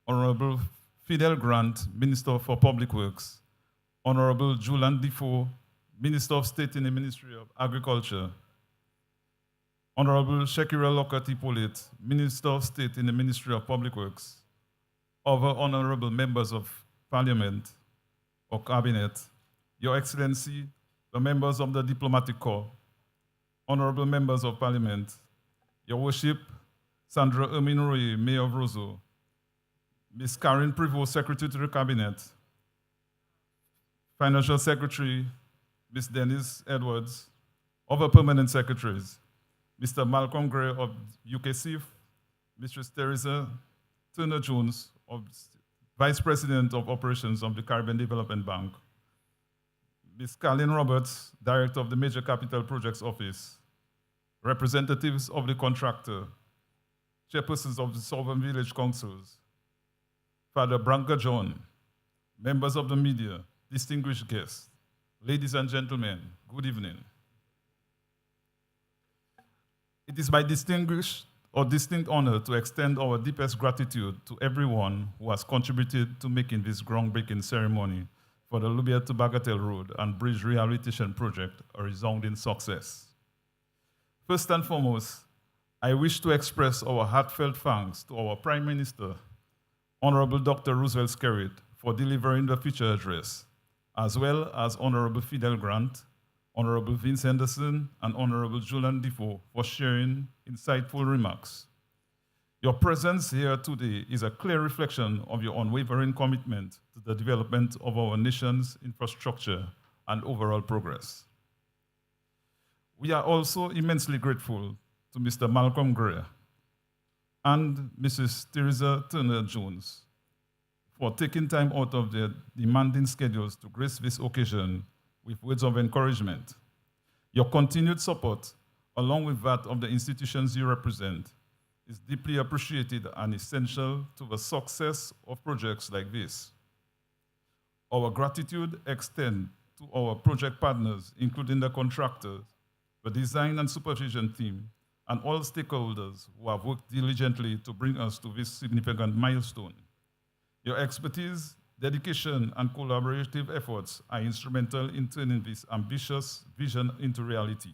[SPEAKER 12] Honorable Fidel Grant, Minister for Public Works, Honorable Julian Defoe, Minister of State in the Ministry of Agriculture, Honorable Shakira Lokati-Pollitt, Minister of State in the Ministry of Public Works, other honorable members of Parliament or Cabinet, Your Excellency, the members of the Diplomatic Corps, honorable members of Parliament, Your Worship, Sandra Ermin-Royer, Mayor of Roseau, Ms. Karen Prevost, Secretary to the Cabinet, Financial Secretary, Ms. Denise Edwards, other permanent secretaries, Mr. Malcolm Gray of UKCIF, Mistress Teresa Turner-Jones, Vice President of Operations of the Caribbean Development Bank, Ms. Carlin Roberts, Director of the Major Capital Projects Office, representatives of the contractor, chairpersons of the Southern Village Councils, Father Branca John, members of the media, distinguished guests, ladies and gentlemen, good evening. It is my distinct honor to extend our deepest gratitude to everyone who has contributed to making this groundbreaking ceremony for the LOUBIERE to Bagatelle Road and Bridge Rehabilitation Project a resounding success. First and foremost, I wish to express our heartfelt thanks to our Prime Minister, Honorable Dr. Roosevelt Skerrit, for delivering the feature address, as well as Honorable Fidel Grant, Honorable Vince Henderson, and Honorable Julian Defoe for sharing insightful remarks. Your presence here today is a clear reflection of your unwavering commitment to the development of our nation's infrastructure and overall progress. We are also immensely grateful to Mr. Malcolm Gray and Mrs. Teresa Turner-Jones for taking time out of their demanding schedules to grace this occasion with words of encouragement. Your continued support, along with that of the institutions you represent, is deeply appreciated and essential to the success of projects like this. Our gratitude extends to our project partners, including the contractors, the design and supervision team, and all stakeholders who have worked diligently to bring us to this significant milestone. Your expertise, dedication, and collaborative efforts are instrumental in turning this ambitious vision into reality.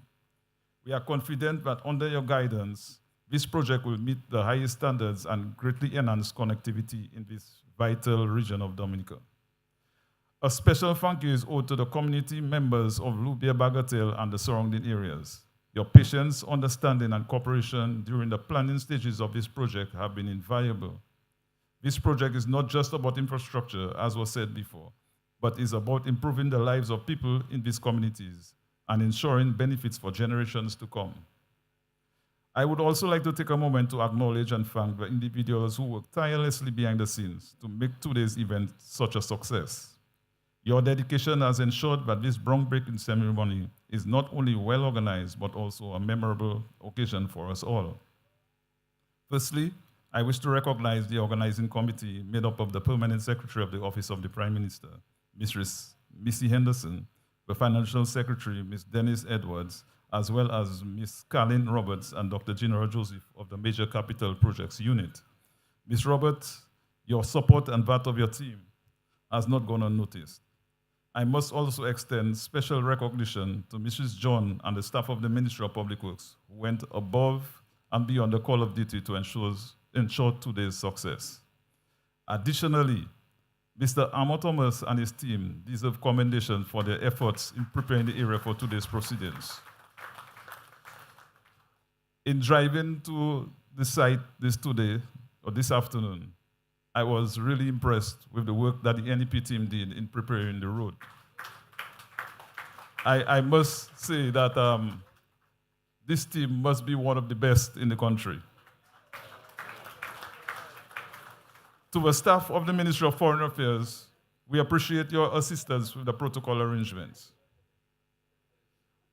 [SPEAKER 12] We are confident that under your guidance, this project will meet the highest standards and greatly enhance connectivity in this vital region of Dominica. A special thank you is owed to the community members of LOUBIERE Bagatelle and the surrounding areas. Your patience, understanding, and cooperation during the planning stages of this project have been invaluable. This project is not just about infrastructure, as was said before, but is about improving the lives of people in these communities and ensuring benefits for generations to come. I would also like to take a moment to acknowledge and thank the individuals who worked tirelessly behind the scenes to make today's event such a success. Your dedication has ensured that this groundbreaking ceremony is not only well organized, but also a memorable occasion for us all. Firstly, I wish to recognize the organizing committee made up of the Permanent Secretary of the Office of the Prime Minister, Missy Henderson, the Financial Secretary, Ms. Dennis Edwards, as well as Ms. Carlin Roberts and Dr. General Joseph of the Major Capital Projects Unit. Ms. Roberts, your support and that of your team has not gone unnoticed. I must also extend special recognition to Mrs. John and the staff of the Ministry of Public Works, who went above and beyond the call of duty to ensure today's success. Additionally, Mr. Amo Thomas and his team deserve commendation for their efforts in preparing the area for today's proceedings. In driving to the site this afternoon, I was really impressed with the work that the NEP team did in preparing the road. I must say that this team must be one of the best in the country. To the staff of the Ministry of Foreign Affairs, we appreciate your assistance with the protocol arrangements.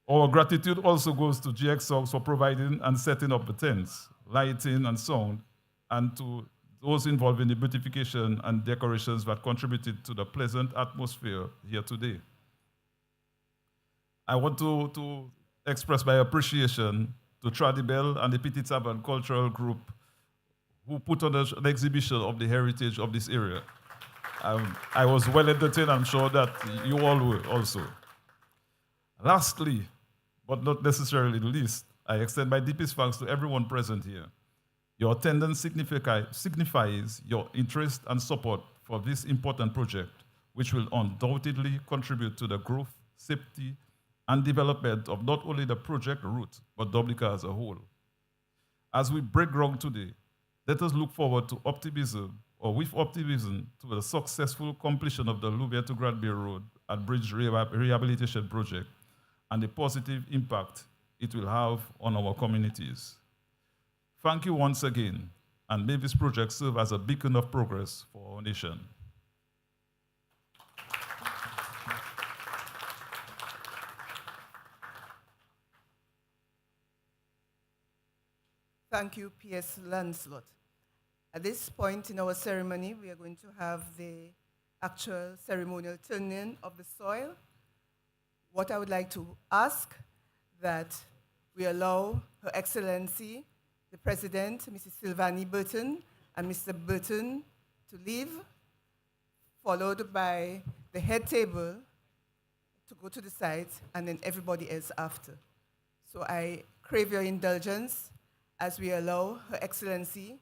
[SPEAKER 12] Our gratitude also goes to GXOX for providing and setting up the tents, lighting and sound, and to those involved in the beautification and decorations that contributed to the pleasant atmosphere here today. I want to express my appreciation to Tradibel and the Petit Taban Cultural Group who put on an exhibition of the heritage of this area. I was well entertained, I'm sure that you all were also. Lastly, but not necessarily the least, I extend my deepest thanks to everyone present here. Your attendance signifies your interest and support for this important project, which will undoubtedly contribute to the growth, safety, and development of not only the project route, but Dominica as a whole. As we break ground today, let us look forward to with optimism, to the successful completion of the LOUBIERE to Granby Road and Bridge Rehabilitation Project and the positive impact it will have on our communities. Thank you once again, and may this project serve as a beacon of progress for our nation.
[SPEAKER 2] Thank you, P.S. Lancelot. At this point in our ceremony, we are going to have the actual ceremonial turning of the soil. What I would like to ask that we allow Her Excellency, the President, Mrs. Sylvanie Burton, and Mr. Burton to leave, followed by the head table to go to the site, and then everybody else after. So I crave your indulgence as we allow Her Excellency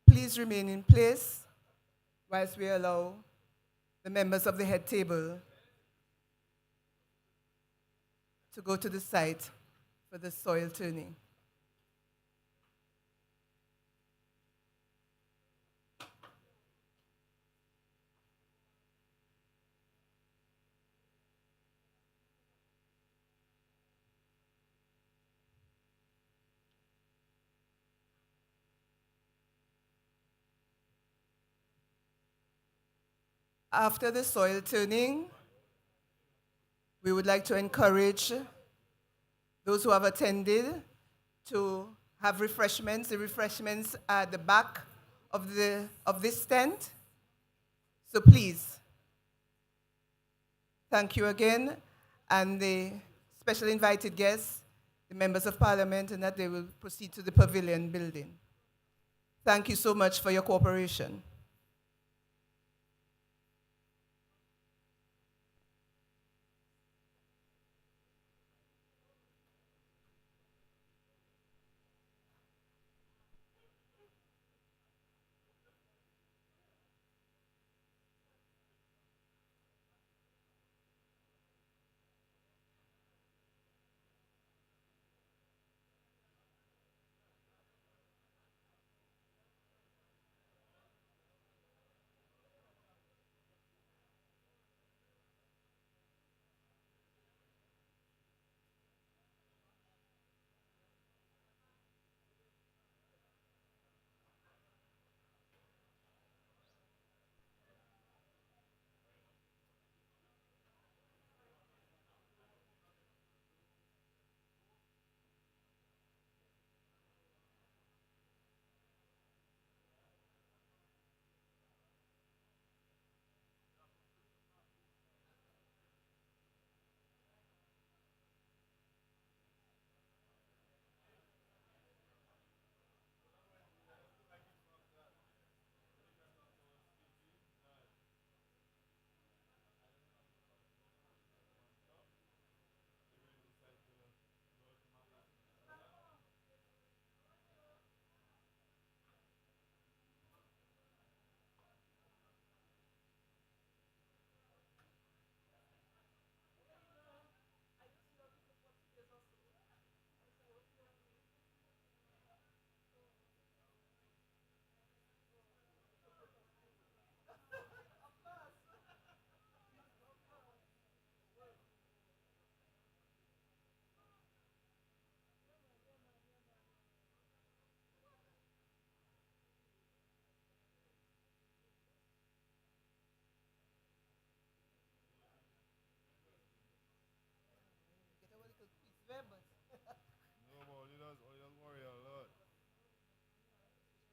[SPEAKER 2] please remain in place whilst we allow the members of the head table to go to the site for the soil turning. After the soil turning, we would like to encourage those who have attended to have refreshments. The refreshments are at the back of this tent. So please, thank you again. And the special invited guests, the members of parliament, and that they will proceed to the pavilion building. Thank you so much for your cooperation.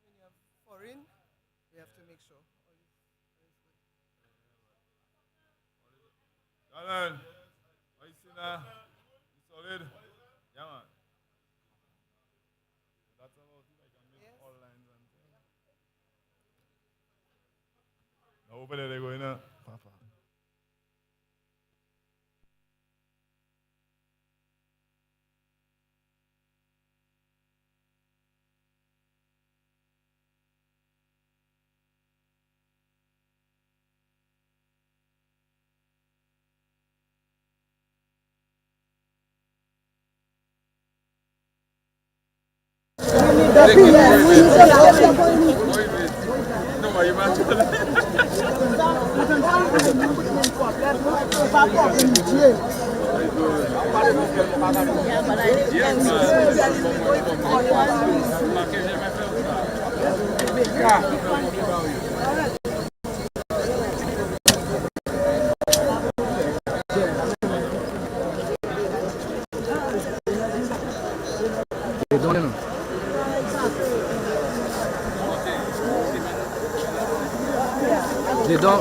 [SPEAKER 2] When you have foreign, we have to make sure.
[SPEAKER 10] Alan, what you see now? You solid? Yeah, man. That's about it. I can make all lines and things. Now over there they go in there. Papa.
[SPEAKER 13] They don't.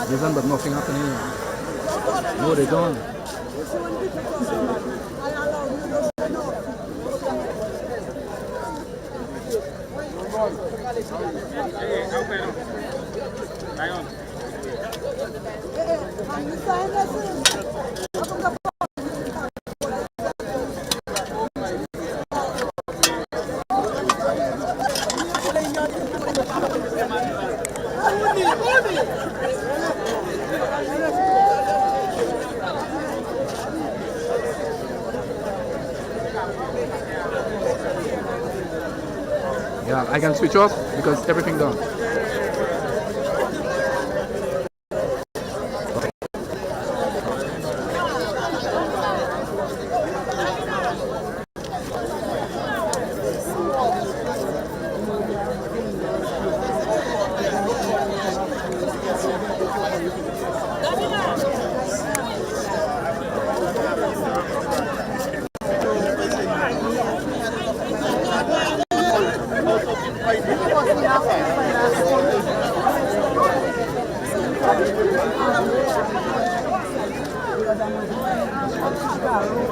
[SPEAKER 13] Listen, but nothing happening here. No, they don't. Yeah, I can switch off because everything done.
[SPEAKER 14] Ministerial